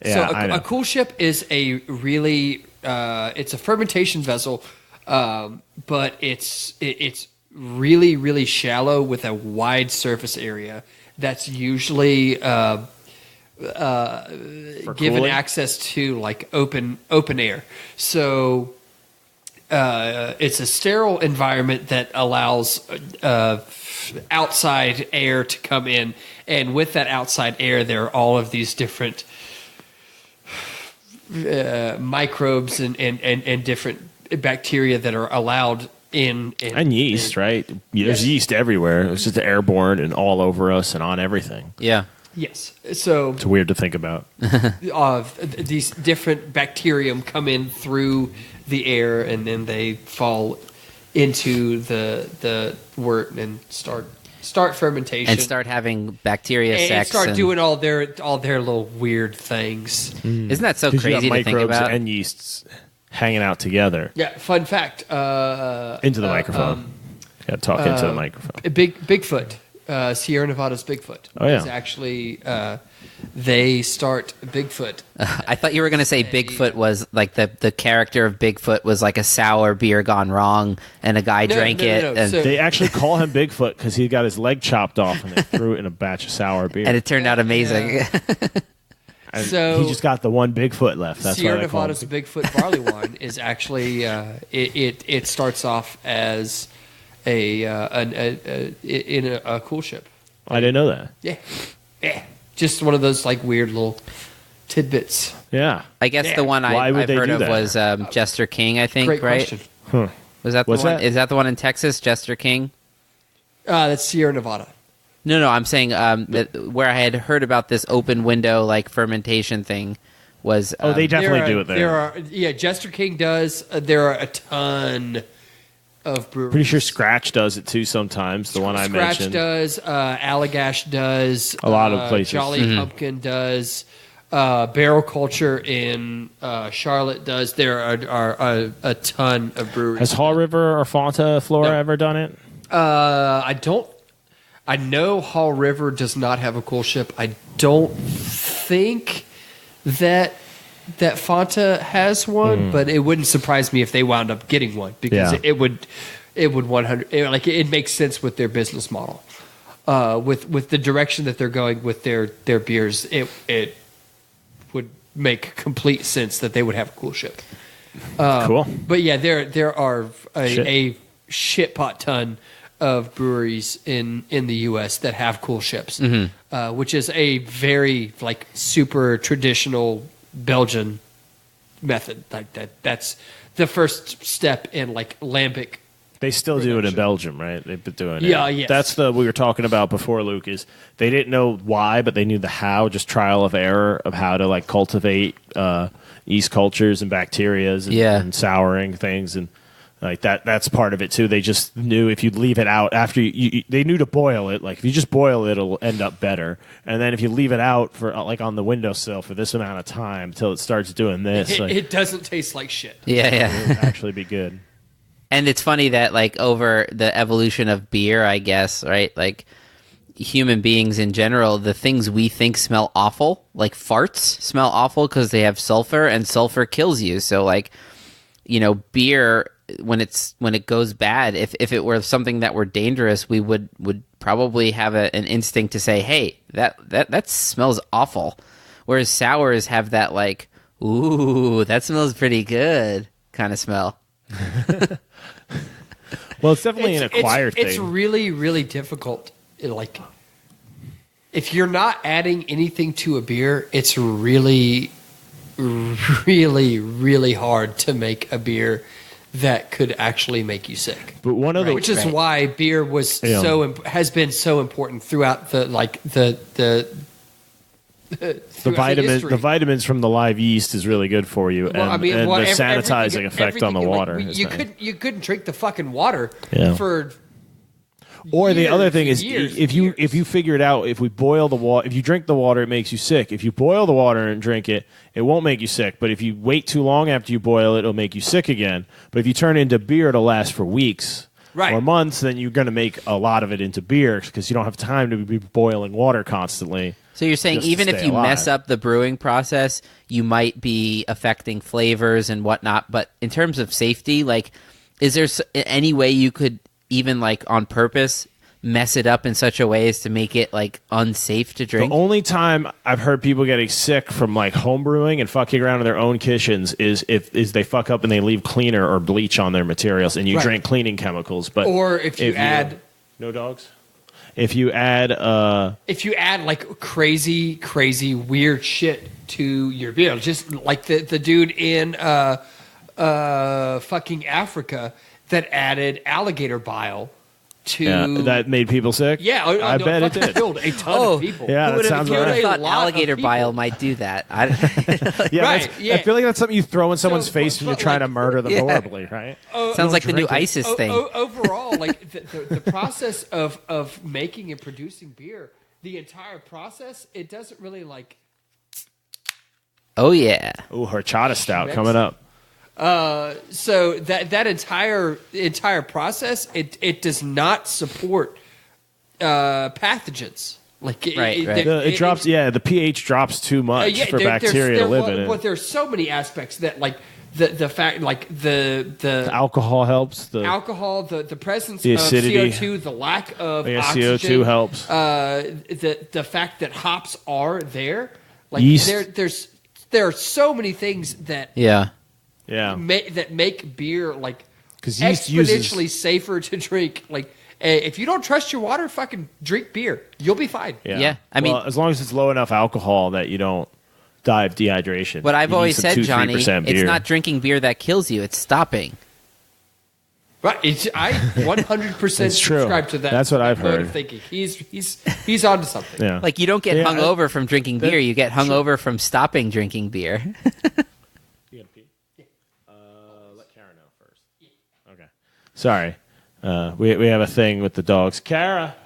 Yeah, I know. A cool ship is a really it's a fermentation vessel, but it's really really shallow with a wide surface area that's usually given cooling? access to like open air. So it's a sterile environment that allows outside air to come in, and with that outside air, there are all of these different microbes and different bacteria that are allowed in And yeast, right? There's yeast everywhere. It's just airborne and all over us and on everything. Yeah. Yes. So It's weird to think about. these different bacterium come in through the air, and then they fall into the wort and start fermentation And start having bacteria and sex. start and- doing all their little weird things. Isn't that so 'Cause you have crazy to think microbes about? and yeasts hanging out together. Yeah. Fun fact. Into the microphone. Got to talk into the microphone. Bigfoot. Sierra Nevada's Bigfoot. Oh, yeah. Is actually they start Bigfoot. I thought you were going to say Bigfoot was like the character of Bigfoot was like a sour beer gone wrong, and a guy drank it, and They actually call him Bigfoot because he got his leg chopped off and they threw it in a batch of sour beer. it turned out amazing. And So- he just got the one Bigfoot left. That's Sierra why they call him Nevada's Bigfoot barley wine is actually it starts off as in a cool ship. I didn't know that. Yeah. Just one of those like weird little tidbits. Yeah. I guess the one Why would I've they heard do of that? was Jester King. I think Great right. question. Was that the What's one? that? Is that the one in Texas, Jester King? That's Sierra Nevada. No, I'm saying that where I had heard about this open window like fermentation thing was. Oh, they definitely do it there. Jester King does. There are a ton of breweries. Pretty sure Scratch does it too sometimes. The one I Scratch mentioned. does. Allagash does. A lot of places. Jolly Pumpkin does. Barrel Culture in Charlotte does. There are a ton of breweries. Has Haw River or Fonta, Flora No. ever done it? I don't. I know Haw River does not have a cool ship. I don't think that Fanta has one, but it wouldn't surprise me if they wound up getting one because Yeah. it would 100 like it makes sense with their business model. With the direction that they're going with their beers, it would make complete sense that they would have a cool ship. Cool. But yeah, there are Shit. a shit pot ton of breweries in the U.S. that have cool ships, which is a very like super traditional Belgian method. Like that's the first step in like lambic. They still do it in Belgium, right? They've been doing it. Yeah, yes. That's we were talking about before, Luke, is they didn't know why, but they knew the how, just trial of error of how to like cultivate yeast cultures and bacterias and, Yeah. and souring things. And Like that's part of it too. They just knew if you leave it out after they knew to boil it. Like if you just boil it, it'll end up better. And then if you leave it out for like on the windowsill for this amount of time till it starts doing this, it doesn't taste like shit. Yeah. it would actually be good. And it's funny that like over the evolution of beer, I guess, right? Like human beings in general, the things we think smell awful, like farts smell awful because they have sulfur, and sulfur kills you. So like, beer, when it goes bad, if it were something that were dangerous, we would probably have an instinct to say, hey, that smells awful. Whereas sours have that like, ooh, that smells pretty good kind of smell. Well, it's definitely an acquired thing. It's really, really difficult. Like, if you're not adding anything to a beer, it's really, really, really hard to make a beer that could actually make you sick. But which is why beer was has been so important throughout the vitamins from the live yeast is really good for you, and the sanitizing effect on the water. You couldn't drink the fucking water for. Or the other thing is, if you figure it out, if we boil the water, if you drink the water, it makes you sick. If you boil the water and drink it, it won't make you sick. But if you wait too long after you boil it, it'll make you sick again. But if you turn it into beer, it'll last for weeks or months. Then you're going to make a lot of it into beer because you don't have time to be boiling water constantly. So you're saying even if you mess up the brewing process, you might be affecting flavors and whatnot. But in terms of safety, like, is there any way you could even like on purpose mess it up in such a way as to make it like unsafe to drink? The only time I've heard people getting sick from like home brewing and fucking around in their own kitchens is if they fuck up and they leave cleaner or bleach on their materials and you drink cleaning chemicals. But or if you add no dogs. If you add like crazy weird shit to your beer, just like the dude in fucking Africa that added alligator bile to that made people sick. Yeah, I bet it did. Killed a ton of people. Yeah, that sounds right. I thought alligator bile might do that. I feel like that's something you throw in someone's face when you're trying to murder them horribly, right? Sounds like the new ISIS thing. Overall, like the process of making and producing beer, the entire process, it doesn't really like. Oh yeah. Oh, horchata stout coming up. So that entire process, it does not support pathogens. Like it drops. The pH drops too much for bacteria to live in it. But there's so many aspects that like the fact like the alcohol helps. The presence the of acidity. CO2, the lack of oxygen, CO2 helps. The fact that hops are there. Like yeast. There are so many things that that make beer like exponentially safer to drink. Like if you don't trust your water, fucking drink beer. You'll be fine. Yeah. I mean, as long as it's low enough alcohol that you don't die of dehydration. What I've always said, Johnny, it's not drinking beer that kills you; it's stopping. Right, I 100% subscribe to that. That's what I've heard. Of thinking. He's onto something. Yeah. Like you don't get hungover from drinking beer; you get hungover from stopping drinking beer. You gotta pee? Yeah. Let Kara know first. Yeah. Okay. Sorry, we have a thing with the dogs. Kara.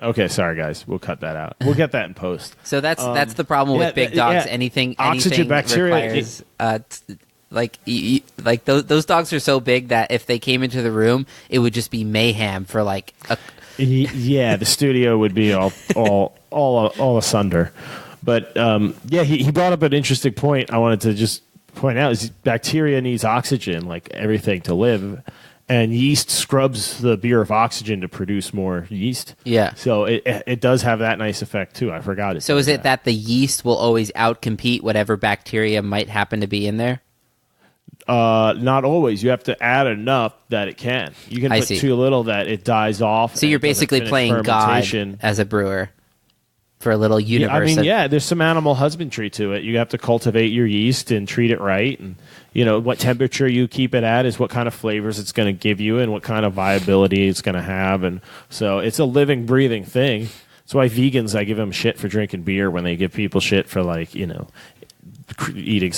Okay, sorry guys, we'll cut that out. We'll get that in post. So that's the problem with big dogs. Anything bacteria requires those dogs are so big that if they came into the room, it would just be mayhem for like a. The studio would be all asunder. But he brought up an interesting point. I wanted to just point out is bacteria needs oxygen like everything to live. And yeast scrubs the beer of oxygen to produce more yeast. Yeah. So it does have that nice effect, too. I forgot it. So is it that the yeast will always outcompete whatever bacteria might happen to be in there? Not always. You have to add enough that it can. You can put too little that it dies off. So you're basically playing God as a brewer for a little universe. There's some animal husbandry to it. You have to cultivate your yeast and treat it right. And, what temperature you keep it at is what kind of flavors it's going to give you and what kind of viability it's going to have. And so it's a living, breathing thing. That's why vegans, I give them shit for drinking beer when they give people shit for eating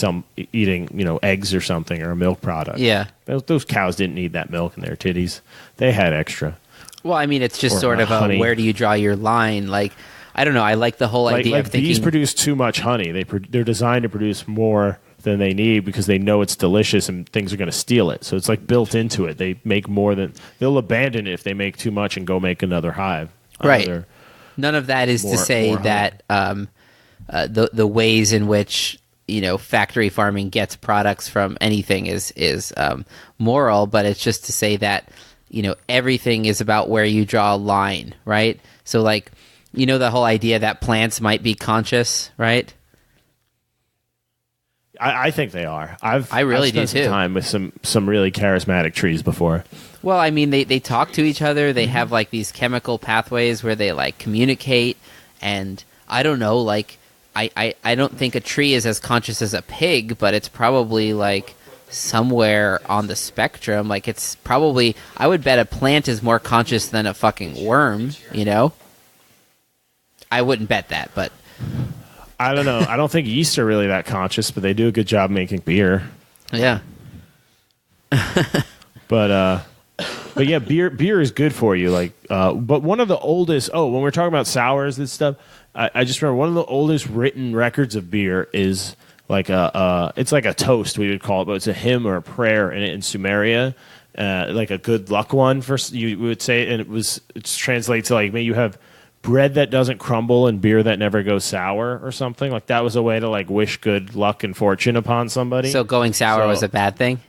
eggs or something or a milk product. Yeah. Those cows didn't need that milk in their titties. They had extra. Well, I mean, it's just Or sort of honey. where do you draw your line? Like, I don't know. I like the whole idea of thinking. Bees produce too much honey. They're designed to produce more than they need because they know it's delicious and things are going to steal it. So it's like built into it. They make more than they'll abandon it if they make too much and go make another hive. Right. None of that is to say more that the ways in which factory farming gets products from anything is moral, but it's just to say that everything is about where you draw a line, right? So like the whole idea that plants might be conscious, right? I think they are. I really do spent some too. time with some really charismatic trees before. Well, I mean, they talk to each other. They have like these chemical pathways where they like communicate, and I don't know, like I don't think a tree is as conscious as a pig, but it's probably like somewhere on the spectrum. Like it's probably, I would bet a plant is more conscious than a fucking worm. I wouldn't bet that, but I don't know. I don't think yeast are really that conscious, but they do a good job making beer. yeah. But yeah, beer is good for you. Like, but one of the oldest. Oh, when we're talking about sours and stuff, I just remember one of the oldest written records of beer is like it's like a toast we would call it, but it's a hymn or a prayer in Sumeria, like a good luck one. First, you would say, and it translates to like maybe you have bread that doesn't crumble and beer that never goes sour or something. Like that was a way to like wish good luck and fortune upon somebody. So going sour was a bad thing?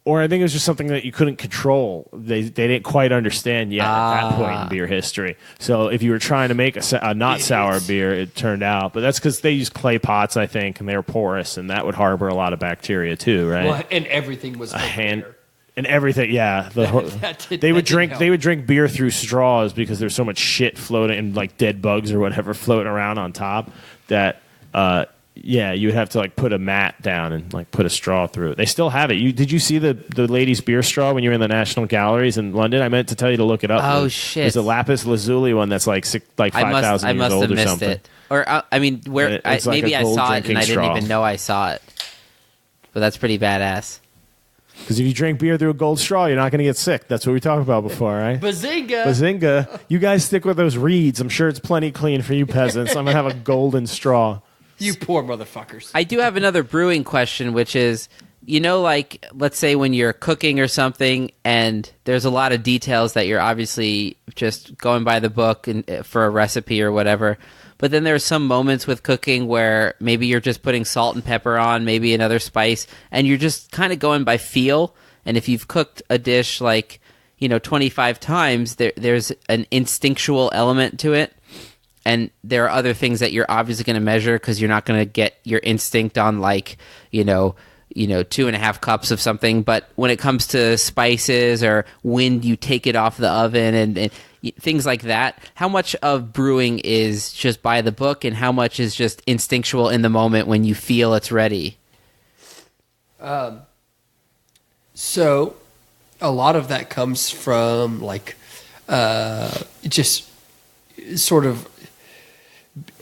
Or I think it was just something that you couldn't control. They didn't quite understand yet at that point in beer history. So if you were trying to make a not sour beer, it turned out. But that's because they used clay pots, I think, and they were porous, and that would harbor a lot of bacteria too, right? Well, and everything was And everything, yeah. They would drink beer through straws because there's so much shit floating and like dead bugs or whatever floating around on top that you would have to like put a mat down and like put a straw through it. They still have it. Did you see the ladies' beer straw when you were in the National Galleries in London? I meant to tell you to look it up. Oh shit! There's a lapis lazuli one that's like 5,000 years old or something. It. Or I mean, maybe I saw it and I didn't even know I saw it. But that's pretty badass. Because if you drink beer through a gold straw, you're not going to get sick. That's what we talked about before, right? Bazinga! Bazinga! You guys stick with those reeds. I'm sure it's plenty clean for you peasants. I'm going to have a golden straw. You poor motherfuckers. I do have another brewing question, which is, like, let's say when you're cooking or something, and there's a lot of details that you're obviously just going by the book and for a recipe or whatever. But then there's some moments with cooking where maybe you're just putting salt and pepper on, maybe another spice, and you're just kind of going by feel. And if you've cooked a dish like, 25 times, there's an instinctual element to it. And there are other things that you're obviously going to measure because you're not going to get your instinct on like, 2.5 cups of something. But when it comes to spices or when you take it off the oven and things like that, how much of brewing is just by the book and how much is just instinctual in the moment when you feel it's ready? So a lot of that comes from like just sort of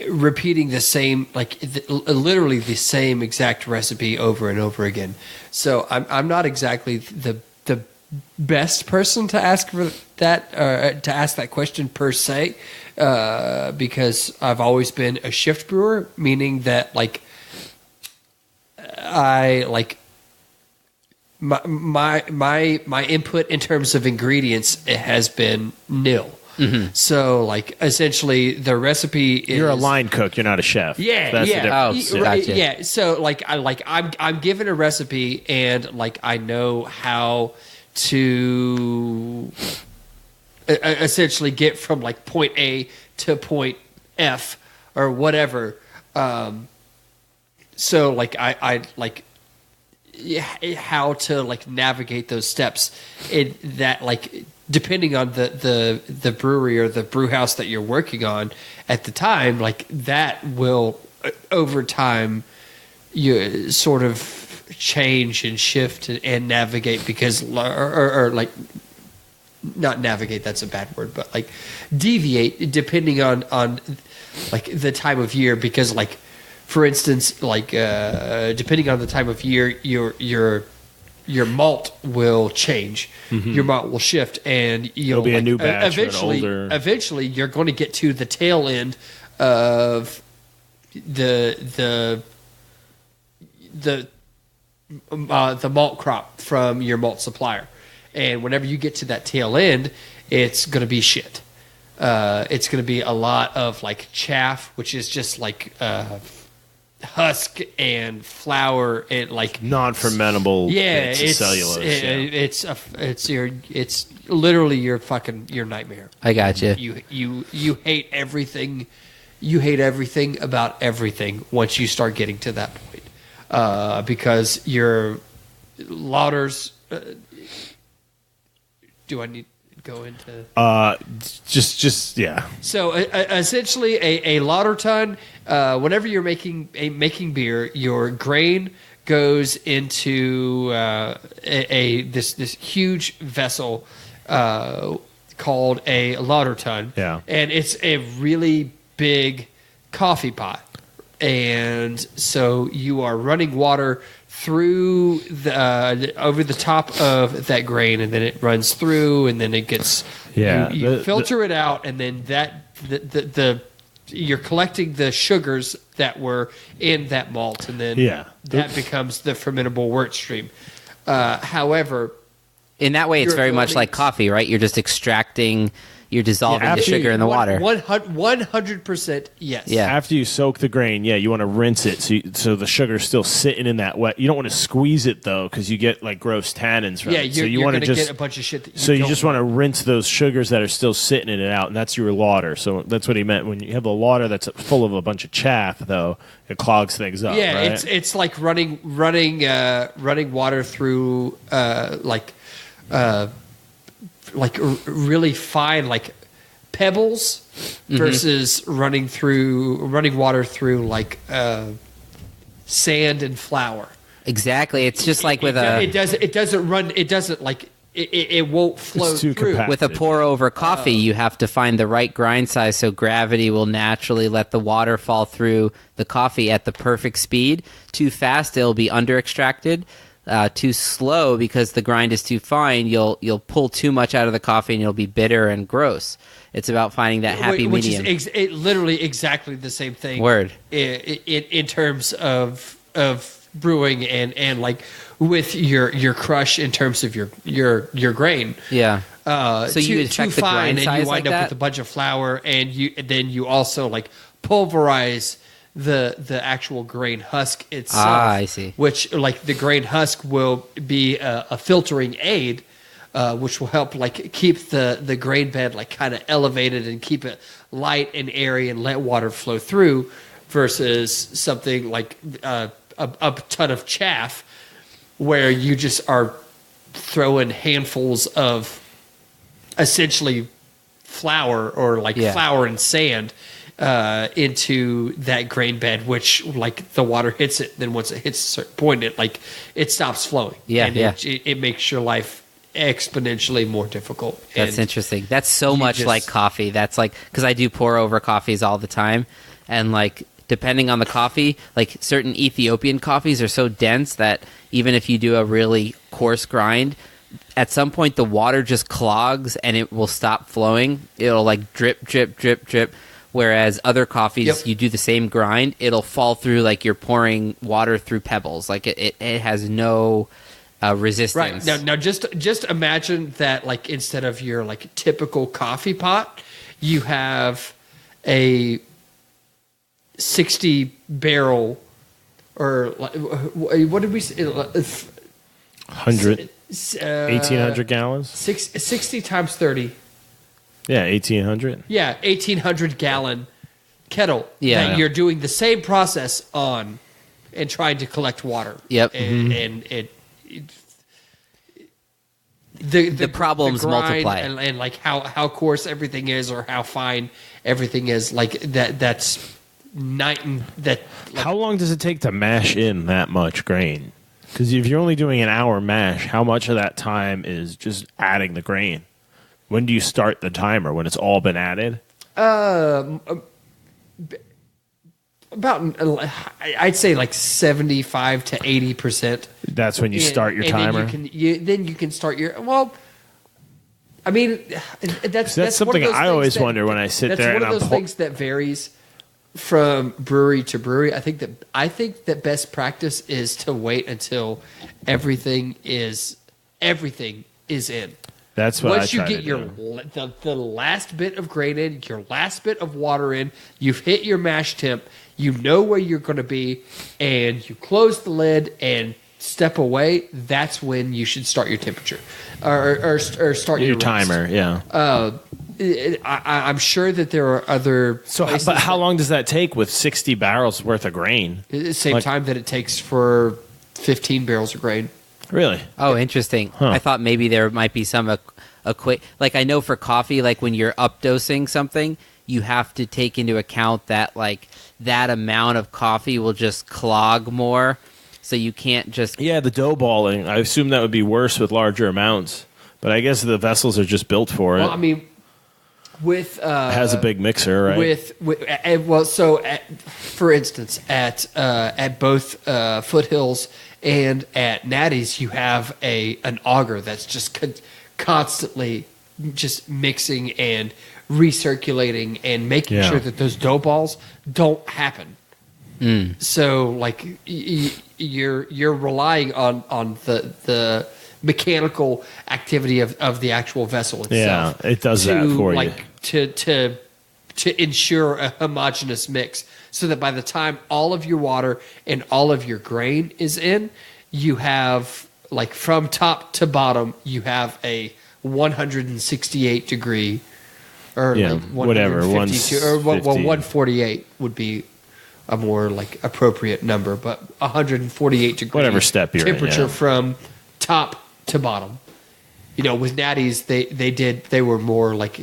repeating the same, like literally the same exact recipe over and over again. So I'm not exactly the best person to ask for that, to ask that question per se, because I've always been a shift brewer, meaning that like I like my input in terms of ingredients, it has been nil. Mm-hmm. So, like, essentially, the recipe is... You're a line cook. You're not a chef. Yeah, That's yeah. the difference. Gotcha. Yeah, so, like, I'm given a recipe, and, like, I know how to essentially get from, like, point A to point F or whatever. So, like, I like... how to like navigate those steps that like depending on the brewery or the brew house that you're working on at the time, like that will over time you sort of change and shift and navigate because or like not navigate, that's a bad word, but like deviate depending on like the time of year, because like for instance, like depending on the time of year, your malt will change, your malt will shift, and It'll be a new batch or an older. Eventually, you're going to get to the tail end of the malt crop from your malt supplier, and whenever you get to that tail end, it's going to be shit. It's going to be a lot of like chaff, which is just like husk and flour and like non-fermentable. Yeah, it's cellulose. It's literally your nightmare. I got you. You hate everything. You hate everything about everything once you start getting to that point, because your lauders. Do I need to go into? Just yeah. So essentially, a lauter tun. Whenever you're making beer, your grain goes into this huge vessel called a lauter tun. Yeah. And it's a really big coffee pot, and so you are running water through over the top of that grain, and then it runs through, and then it gets you filter it out, and then you're collecting the sugars that were in that malt, and then that becomes the fermentable wort stream. However, in that way, it's very much like coffee, right? You're just extracting. You're dissolving the sugar in the water. 100% yes. Yeah. After you soak the grain, you want to rinse it so the sugar's still sitting in that wet. You don't want to squeeze it though, because you get like gross tannins from it. So you're going to get a bunch of shit. You just want to rinse those sugars that are still sitting in it out, and that's your lauter. So that's what he meant. When you have a lauter that's full of a bunch of chaff, though, it clogs things up. Yeah, right? it's like running water through really fine like pebbles versus running water through like sand and flour. Exactly. It's just like with it won't flow through. Compacted. With a pour over coffee, you have to find the right grind size so gravity will naturally let the water fall through the coffee at the perfect speed. Too fast, it'll be under extracted. Too slow because the grind is too fine, you'll pull too much out of the coffee and you'll be bitter and gross. It's about finding that happy medium. Which is literally exactly the same thing. Word. In terms of brewing and like with your crush in terms of your grain. Yeah. So you affect the grind size, and you wind like up that? with a bunch of flour, and then you also like pulverize the actual grain husk itself. I see. Which like the grain husk will be a filtering aid, which will help like keep the grain bed like kind of elevated and keep it light and airy and let water flow through, versus something like a ton of chaff where you just are throwing handfuls of essentially flour or like flour and sand into that grain bed, which like the water hits it, then once it hits a certain point, it stops flowing. It makes your life exponentially more difficult. That's interesting. That's so much like coffee. That's like, because I do pour over coffees all the time, and like depending on the coffee, like certain Ethiopian coffees are so dense that even if you do a really coarse grind, at some point the water just clogs and it will stop flowing. It'll like drip, drip, drip, drip. Whereas other coffees, you do the same grind, it'll fall through like you're pouring water through pebbles. Like it has no resistance. Right. Now just imagine that like instead of your like typical coffee pot, you have a 60 barrel or what did we say? 100, 1,800 gallons? 60 times 30. Yeah, 1,800. Yeah, 1,800 gallon kettle that you're doing the same process on and trying to collect water. Yep. And the problems multiply. And like how coarse everything is or how fine everything is, like that's night and that. Like, how long does it take to mash in that much grain? Because if you're only doing an hour mash, how much of that time is just adding the grain? When do you start the timer? When it's all been added? about I'd say like 75 to 80%. That's when you start your timer. Then you can start your I mean, that's something I always wonder when I sit there. That's one of those things that varies from brewery to brewery. I think that best practice is to wait until everything is in. That's what Once you get the last bit of grain in, your last bit of water in, you've hit your mash temp, you know where you're going to be, and you close the lid and step away. That's when you should start your temperature or start your timer. Yeah. I'm sure that there are other. But how long does that take with 60 barrels worth of grain? The same time that it takes for 15 barrels of grain. Really? Oh, interesting. Huh. I thought maybe there might be some like I know for coffee, like when you're updosing something, you have to take into account that like that amount of coffee will just clog more, so you can't just the dough balling. I assume that would be worse with larger amounts, but I guess the vessels are just built for it. Well, I mean, with it has a big mixer, right? For instance, at both Foothills and at Natty's, you have an auger that's just constantly just mixing and recirculating and making sure that those dough balls don't happen. So, like, you're relying on the mechanical activity of the actual vessel itself. Yeah, it does that for you. To ensure a homogeneous mix, so that by the time all of your water and all of your grain is in, you have, like, from top to bottom, you have a 168 degree, or like whatever, 152, or 148 would be a more like appropriate number, but 148 degree whatever step you're temperature in, from top to bottom. You know, with Natty's, they were more like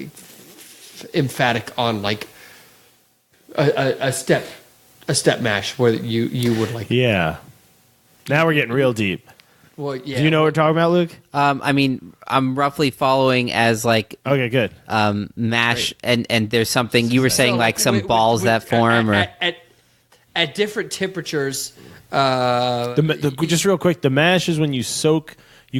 emphatic on like a step mash where you would like. Yeah. Now we're getting real deep. Well, yeah. Do you know what we're talking about, Luke? I mean, I'm roughly following as like okay, good. Mash, and there's something you were saying, like some balls that form at different temperatures. Just real quick, the mash is when you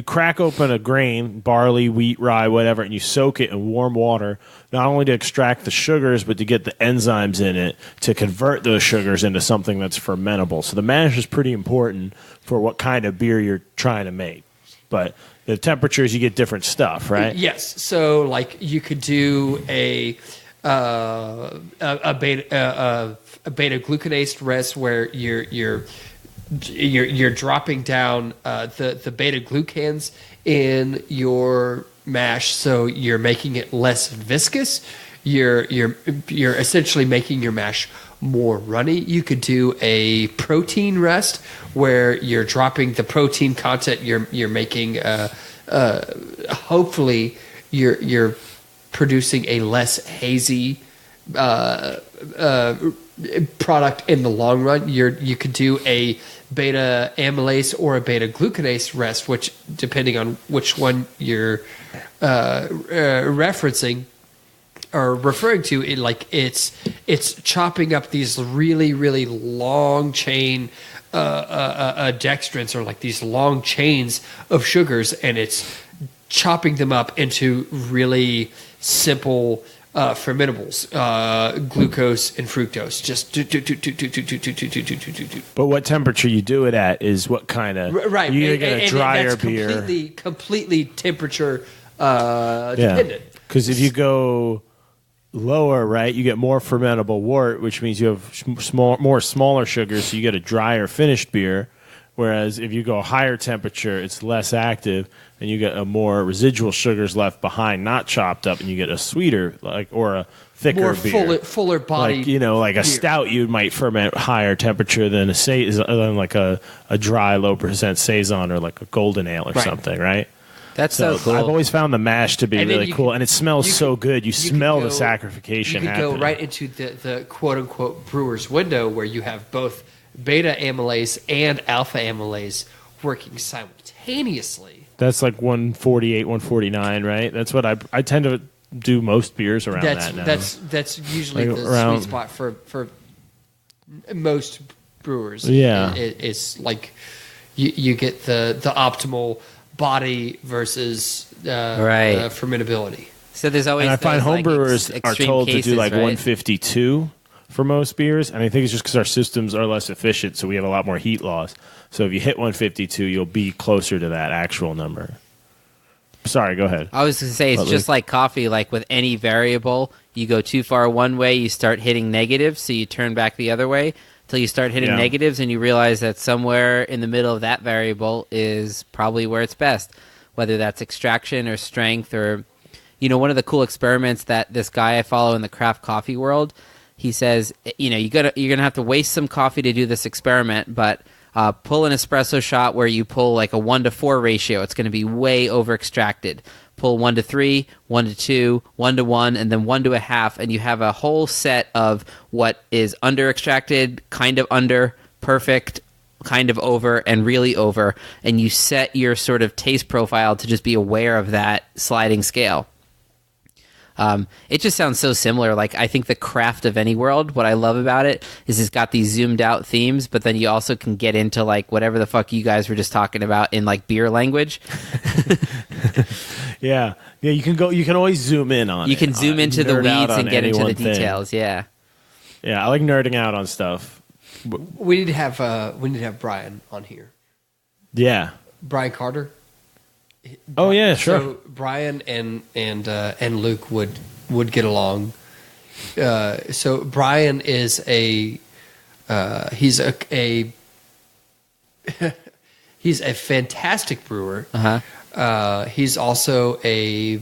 crack open a grain, barley, wheat, rye, whatever, and you soak it in warm water, not only to extract the sugars, but to get the enzymes in it to convert those sugars into something that's fermentable. So the mash is pretty important for what kind of beer you're trying to make. But the temperatures, you get different stuff, right? Yes. So, like, you could do a beta glucanase rest where you're dropping down the beta glucans in your mash, so you're making it less viscous. You're essentially making your mash more runny. You could do a protein rest where you're dropping the protein content. You're making hopefully you're producing a less hazy product in the long run. You could do a beta amylase or a beta glucanase rest, which, depending on which one you're referencing or referring to, it's chopping up these really, really long chain dextrins, or like these long chains of sugars, and it's chopping them up into really simple fermentables, glucose and fructose. Just But what temperature you do it at is what kind of right. You get a drier beer. Completely temperature dependent. Because if you go lower, right, you get more fermentable wort, which means you have more smaller sugars, so you get a drier finished beer. Whereas if you go higher temperature, it's less active, and you get a more residual sugars left behind, not chopped up, and you get a sweeter, or a thicker more beer, fuller body. Like a stout, you might ferment higher temperature than like a dry low percent saison or like a golden ale or something, right? That's so cool. I've always found the mash to be really cool, and it smells so good. You smell the sacrification. You could go right into the quote unquote brewer's window, where you have both beta amylase and alpha amylase working simultaneously. That's like 148, 149, right? That's what I tend to do most beers around that now. That's usually like the around, sweet spot for most brewers. Yeah. It's like you get the optimal body versus fermentability. So there's always. And I find those, homebrewers are told cases, to do like right? 152 for most beers, and I think it's just because our systems are less efficient, so we have a lot more heat loss. So if you hit 152, you'll be closer to that actual number. Sorry, go ahead. I was going to say, it's just like coffee. Like with any variable, you go too far one way, you start hitting negatives, so you turn back the other way until you start hitting negatives, and you realize that somewhere in the middle of that variable is probably where it's best, whether that's extraction or strength or, one of the cool experiments that this guy I follow in the craft coffee world, he says, you're going to have to waste some coffee to do this experiment, but pull an espresso shot where you pull like a 1-to-4 ratio. It's going to be way over extracted. Pull 1-to-3, 1-to-2, 1-to-1, and then 1-to-1/2, and you have a whole set of what is under extracted, kind of under, perfect, kind of over, and really over, and you set your sort of taste profile to just be aware of that sliding scale. It just sounds so similar. Like, I think the craft of any world, what I love about it is it's got these zoomed out themes, but then you also can get into like whatever the fuck you guys were just talking about in like beer language. Yeah. You can always zoom in on it. You can zoom into the weeds and get into the details. Thing. Yeah. Yeah. I like nerding out on stuff. We need to have Brian on here. Yeah. Brian Carter. Oh yeah, sure. So Brian and Luke would get along. So Brian is he's a he's a fantastic brewer. He's also a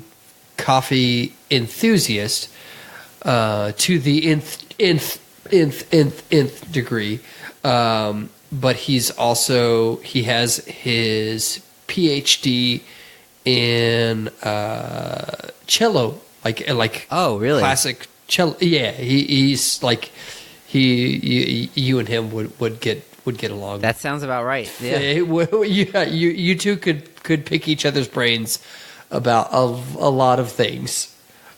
coffee enthusiast to the nth degree. But he has his PhD in cello, like oh really classic cello. Yeah, he's like you and him would get along. That sounds about right. Yeah, you two could pick each other's brains about a lot of things.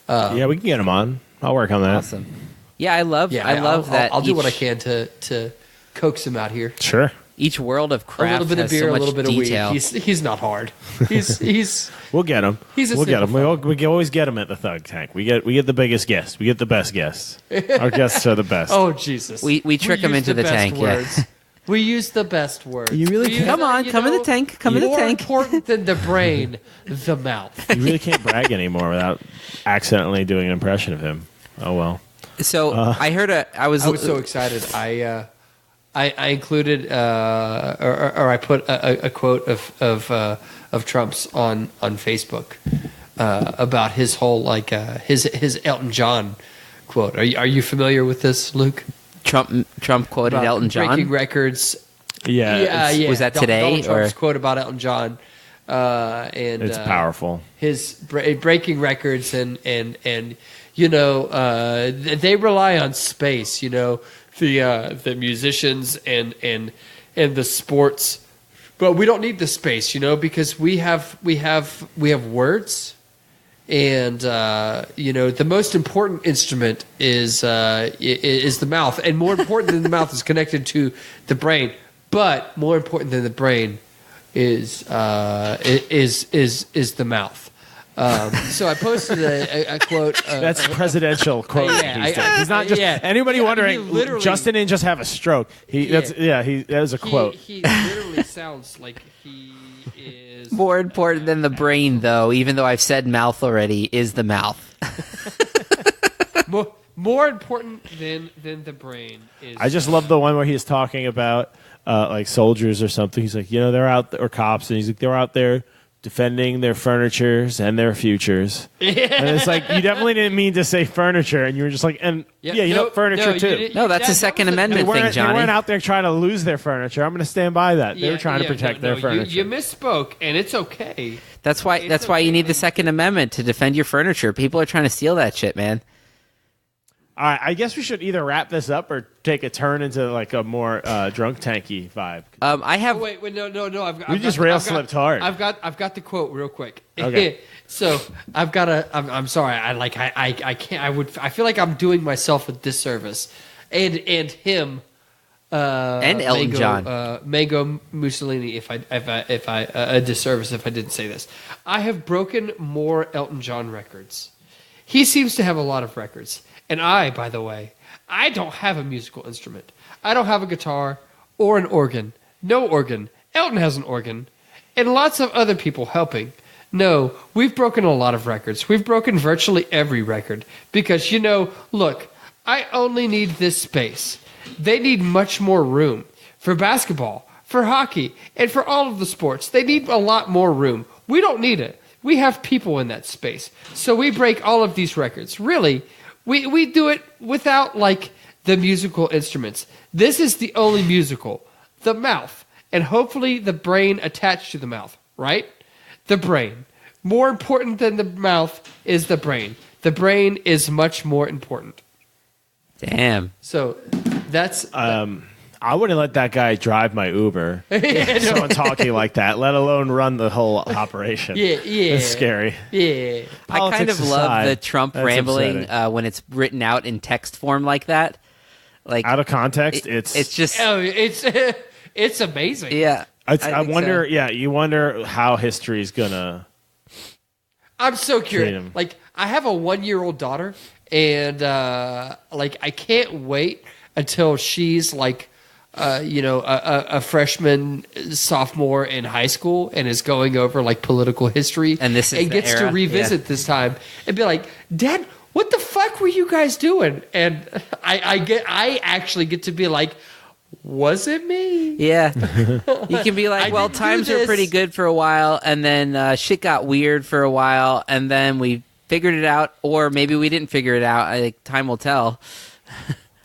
Yeah, we can get him on. I'll work on that. Awesome. Yeah, I love that. I'll do what I can to coax him out here. Sure. Each world of A craft little bit of has beer, so a much little bit detail. of weed. He's not hard. He's We'll get him. We'll get him. We can always get him at the Thug Tank. We get the biggest guests. We get the best guests. Our guests are the best. Oh Jesus! We trick him use into the best tank. Words. Yeah. We use the best words. You really can't. Come on, come in the tank. Come in the tank. More important than the brain, the mouth. You really can't brag anymore without accidentally doing an impression of him. Oh well. So I heard I was so excited. I included or I put a quote of Trump's on Facebook about his whole his Elton John quote. Are you familiar with this, Luke? Trump quoted About Elton John. breaking records. Yeah. Was that today, Donald Trump's or- quote about Elton John? And It's powerful. His breaking records and they rely on space. The musicians and the sports, but we don't need the space, because we have words, and the most important instrument is the mouth, and more important than the mouth is connected to the brain, but more important than the brain is the mouth. So I posted a quote. That's presidential quote. Yeah, He's not just anybody wondering. He literally- Justin didn't just have a stroke. That was a quote. He literally sounds like he is More important than the brain, though, even though I've said mouth already, is the mouth. more important than the brain is. I just love the one where he's talking about like soldiers or something. He's like, they're out or cops, and he's like, they're out there defending their furnitures and their futures. And it's like, you definitely didn't mean to say furniture, and you were just like, furniture too. No, that's a Second Amendment thing, They Johnny. weren't out there trying to lose their furniture. I'm going to stand by that. They were trying to protect their furniture. You misspoke, and it's okay. That's why you need the Second Amendment to defend your furniture. People are trying to steal that shit, man. All right, I guess we should either wrap this up or take a turn into like a more drunk tanky vibe. I have. Oh, wait, no. I've just slipped hard. I've got the quote real quick. Okay. So I've got a. I'm sorry. I can't. I feel like I'm doing myself a disservice, and him and Elton John. Mango Mussolini. If I a disservice if I didn't say this, I have broken more Elton John records. He seems to have a lot of records, and by the way, I don't have a musical instrument. I don't have a guitar or an organ. No organ. Elton has an organ, and lots of other people helping. No, we've broken a lot of records. We've broken virtually every record because look, I only need this space. They need much more room for basketball, for hockey, and for all of the sports. They need a lot more room. We don't need it. We have people in that space. So we break all of these records. Really, we do it without, the musical instruments. This is the only musical. The mouth, and hopefully the brain attached to the mouth, right? The brain. More important than the mouth is the brain. The brain is much more important. Damn. So that's... I wouldn't let that guy drive my Uber. Someone talking like that, let alone run the whole operation. Yeah. It's scary. Yeah. I kind of love the Trump that's rambling upsetting. when it's written out in text form like that. Like Out of context, it's just It's amazing. yeah. I think wonder. so. Yeah, you wonder how history's gonna. I'm so Treat curious. him. I have a 1-year-old daughter, and I can't wait until she's a freshman, sophomore in high school, and is going over political history, And this is the gets era? to revisit this time and be like, "Dad, what the fuck were you guys doing?" And I actually get to be like, "Was it me?" Yeah. You can be like, I well, didn't do times were this. pretty good for a while, and then shit got weird for a while, and then we figured it out, or maybe we didn't figure it out. Time will tell.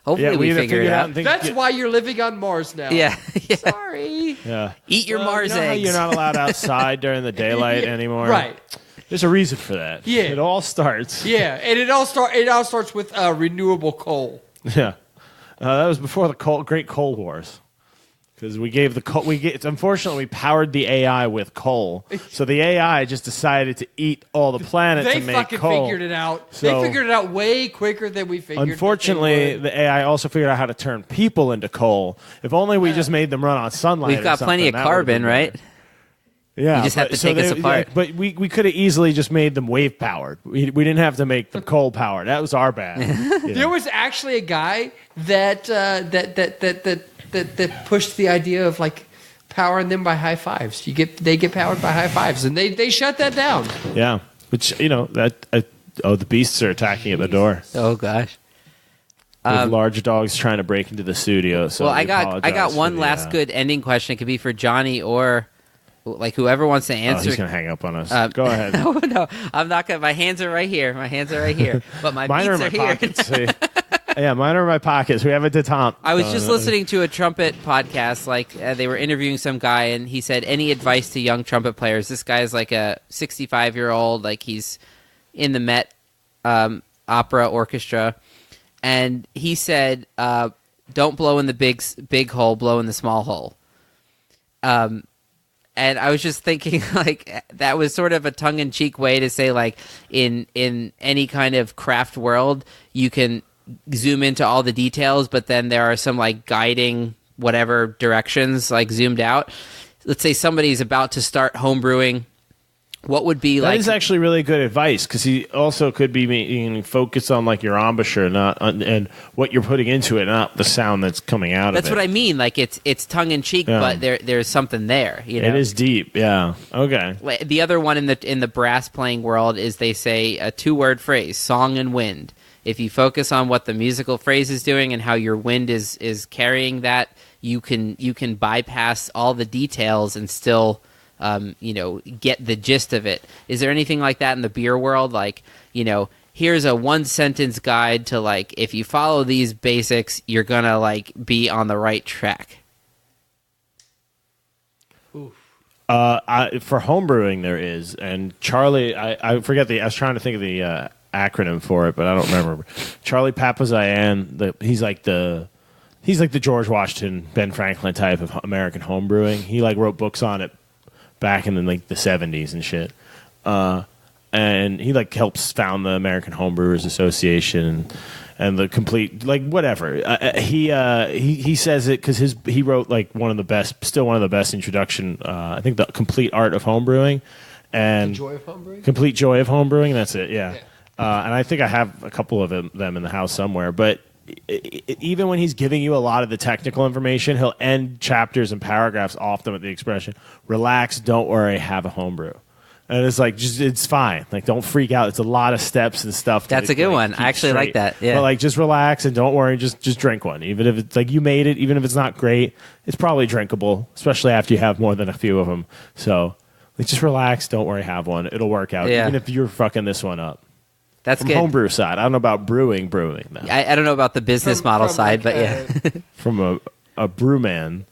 Hopefully Yeah, we either figure it out. and think- That's why you're living on Mars now. Yeah. Yeah. Sorry. Yeah. Eat your Well, Mars you know how eggs. you're not allowed outside during the daylight anymore. Right. There's a reason for that. Yeah. It all starts. Yeah, and it all starts with renewable coal. Yeah. That was before the Great Coal Wars. Because we gave the coal, unfortunately, we powered the AI with coal. So the AI just decided to eat all the planet They to make fucking coal. figured it out. So- They figured it out way quicker than we figured. Unfortunately, that the AI also figured out how to turn people into coal. If only we just made them run on sunlight. We've got or plenty of something, that would've carbon, been right? better. Yeah, You just have to take us apart. But we could have easily just made them wave powered. We didn't have to make them coal powered. That was our bad. would. There was actually a guy that pushed the idea of powering them by high fives. They get powered by high fives, and they shut that down. Yeah, which the beasts are attacking at the door. Oh gosh. With large dogs trying to break into the studio. So Well, we I got apologize one for the, last good ending question. It could be for Johnny or whoever wants to Oh, answer. he's gonna hang up on us. Go ahead. No, I'm not gonna. My hands are right here. But my Mine are beats in my are here. pockets. See? Yeah, mine are in my pockets. We have a detente. I was just listening to a trumpet podcast. They were interviewing some guy, and he said, "Any advice to young trumpet players?" This guy's a 65-year-old. He's in the Met Opera Orchestra, and he said, "Don't blow in the big hole. Blow in the small hole." And I was just thinking, that was sort of a tongue-in-cheek way to say, in any kind of craft world, you can zoom into all the details, but then there are some guiding whatever directions zoomed out. Let's say somebody's about to start home brewing. What would be That is actually really good advice, because he also could be making focus on your embouchure, and what you're putting into it, not the sound that's coming out That's of it. what I mean. It's tongue in cheek, Yeah. but there's something there. It is deep. Yeah. Okay. The other one in the brass playing world is they say a 2-word phrase: song and wind. If you focus on what the musical phrase is doing and how your wind is carrying that, you can bypass all the details and still get the gist of it. Is there anything like that in the beer world? Here's a 1-sentence guide to if you follow these basics, you're gonna be on the right track. For homebrewing, there is, and Charlie, I forget I was trying to think of the acronym for it, but I don't remember. Charlie Papazian, he's like the George Washington, Ben Franklin type of American homebrewing. He wrote books on it back in the 70s and shit. And he helps found the American Homebrewers Association, and the complete whatever. He says it because he wrote one of the best introduction. I think the Complete Art of Homebrewing and The Joy of Homebrewing? Complete Joy of Homebrewing. That's it. Yeah. And I think I have a couple of them in the house somewhere. But even when he's giving you a lot of the technical information, he'll end chapters and paragraphs often with the expression, "Relax, don't worry, have a homebrew." And it's it's fine. Don't freak out. It's a lot of steps and stuff. That's a good one. I actually like that. Yeah. But just relax and don't worry. Just drink one. Even if it's you made it, even if it's not great, it's probably drinkable, especially after you have more than a few of them. So just relax. Don't worry. Have one. It'll work out. Yeah. Even if you're fucking this one up. That's From good. homebrew side. I don't know about brewing though. I don't know about the business model side, but yeah. From a brewman.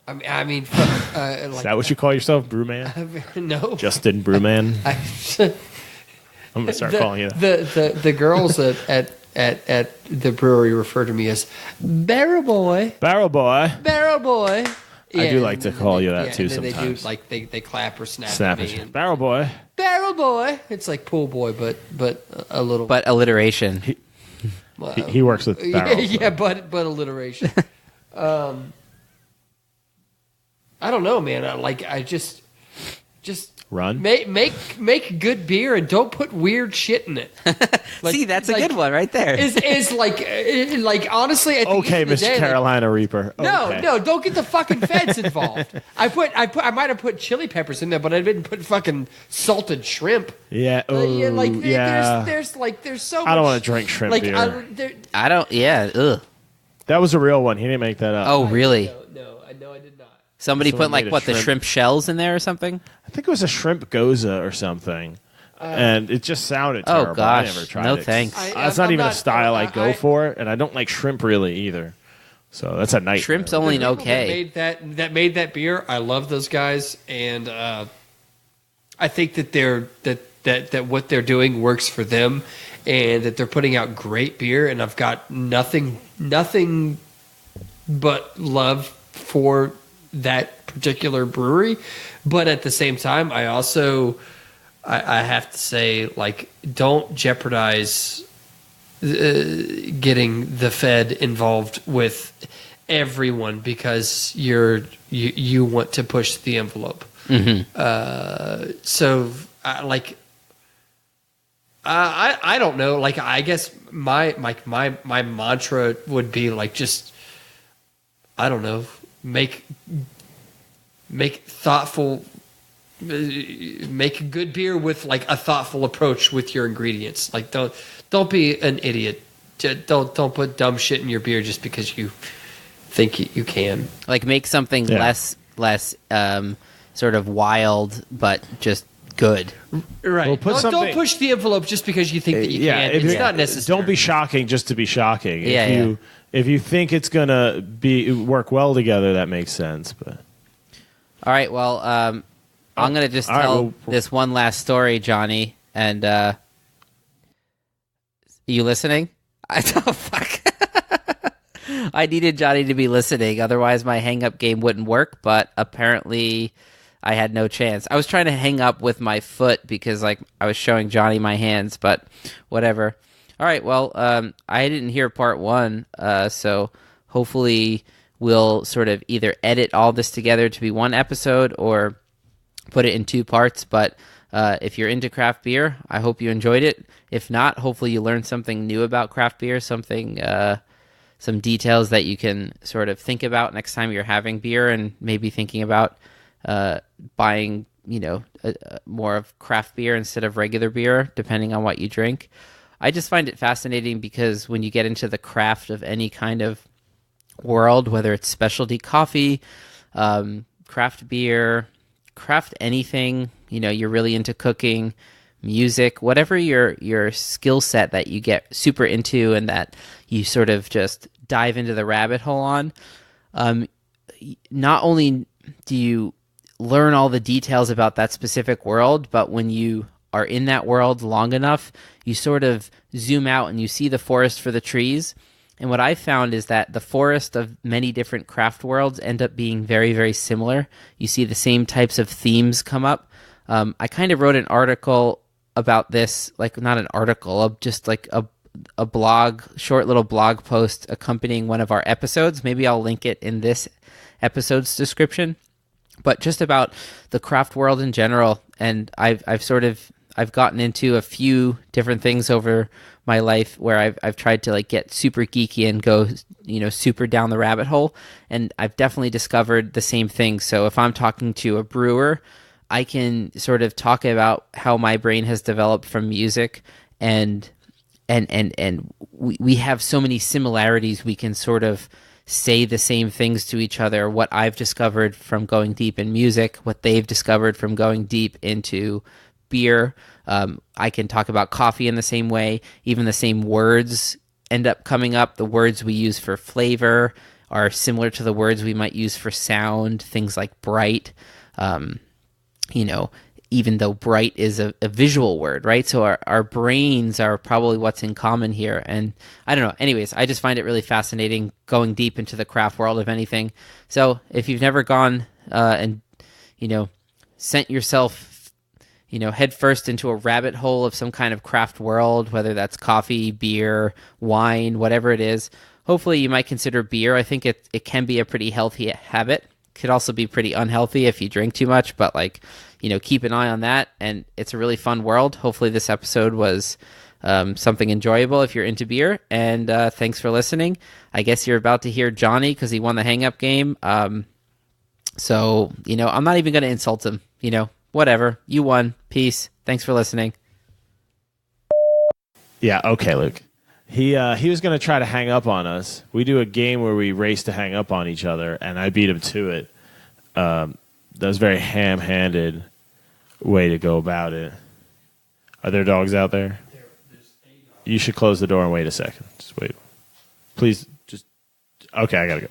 I mean, Is that what you call yourself, brewman? no. Justin Brewman. I'm gonna start calling you that. The girls at the brewery refer to me as Barrel Boy. Barrel boy. Barrel Boy. I do like to call you that too and then sometimes. They do they clap or snap Snap at me. it. Barrel boy. Barrel Boy. It's like Pool Boy, but a little. But alliteration. He works with barrels. yeah, but alliteration. I don't know, man. I just Run. make good beer and don't put weird shit in it. See, that's a good one right there. Is honestly, at the Okay, end of the Mr. day, Carolina Reaper. Okay. No, don't get the fucking feds involved. I might have put chili peppers in there, but I didn't put fucking salted shrimp. Yeah. Oh, yeah. There's so much. I don't want to drink shrimp beer. I don't. Yeah. Ugh. That was a real one. He didn't make that up. Oh, really? No, I did not. Somebody put made a the shrimp shells in there or something? I think it was a shrimp goza or something. And it just sounded terrible. Oh, gosh. I never tried No it. thanks. That's not even a style I go for, and I don't like shrimp really either. So that's a nightmare. Shrimp's only The people okay. that made that beer. I love those guys, and I think that that what they're doing works for them, and that they're putting out great beer. And I've got nothing but love for that particular brewery. But at the same time, I also I have to say, don't jeopardize getting the Fed involved with everyone because you want to push the envelope. Mm-hmm. So I don't know. I guess my mantra would be just I don't know. Make thoughtful. Make good beer with a thoughtful approach with your ingredients. Don't be an idiot. Don't put dumb shit in your beer just because you think you can. Make something less sort of wild, but just good. Right. Well, don't push the envelope just because you think that you can. It's not necessary. Don't be shocking just to be shocking. Yeah, If you think it's gonna work well together, that makes sense. But all right, well, I'm gonna just tell this one last story, Johnny. And you listening? Oh fuck! I needed Johnny to be listening, otherwise my hang-up game wouldn't work. But apparently, I had no chance. I was trying to hang up with my foot because I was showing Johnny my hands, but whatever. All right, well, I didn't hear part one, so hopefully we'll sort of either edit all this together to be one episode or put it in two parts. But if you're into craft beer, I hope you enjoyed it. If not, hopefully you learned something new about craft beer, some details that you can sort of think about next time you're having beer and maybe thinking about buying, more of craft beer instead of regular beer, depending on what you drink. I just find it fascinating because when you get into the craft of any kind of world, whether it's specialty coffee, craft beer, craft anything, you're really into cooking, music, whatever your skill set that you get super into and that you sort of just dive into the rabbit hole on, not only do you learn all the details about that specific world, but when you are in that world long enough, you sort of zoom out and you see the forest for the trees. And what I found is that the forest of many different craft worlds end up being very, very similar. You see the same types of themes come up. I kind of wrote an article about this, not an article, just a a short little blog post accompanying one of our episodes. Maybe I'll link it in this episode's description. But just about the craft world in general, and I've gotten into a few different things over my life where I've tried to like get super geeky and go, super down the rabbit hole, and I've definitely discovered the same thing. So if I'm talking to a brewer, I can sort of talk about how my brain has developed from music, and we have so many similarities. We can sort of say the same things to each other. What I've discovered from going deep in music, what they've discovered from going deep into beer. I can talk about coffee in the same way. Even the same words end up coming up. The words we use for flavor are similar to the words we might use for sound. Things like bright, even though bright is a visual word, right? So our brains are probably what's in common here. And I don't know. Anyways, I just find it really fascinating going deep into the craft world of anything. So if you've never gone and sent yourself, head first into a rabbit hole of some kind of craft world, whether that's coffee, beer, wine, whatever it is, hopefully you might consider beer. I think it can be a pretty healthy habit. Could also be pretty unhealthy if you drink too much, but keep an eye on that. And it's a really fun world. Hopefully this episode was something enjoyable if you're into beer. And thanks for listening. I guess you're about to hear Johnny because he won the hang-up game. So I'm not even going to insult him. Whatever. You won. Peace. Thanks for listening. Yeah, okay, Luke. He was going to try to hang up on us. We do a game where we race to hang up on each other, and I beat him to it. That was a very ham-handed way to go about it. Are there dogs out there? You should close the door and wait a second. Just wait. Please, just... Okay, I got to go.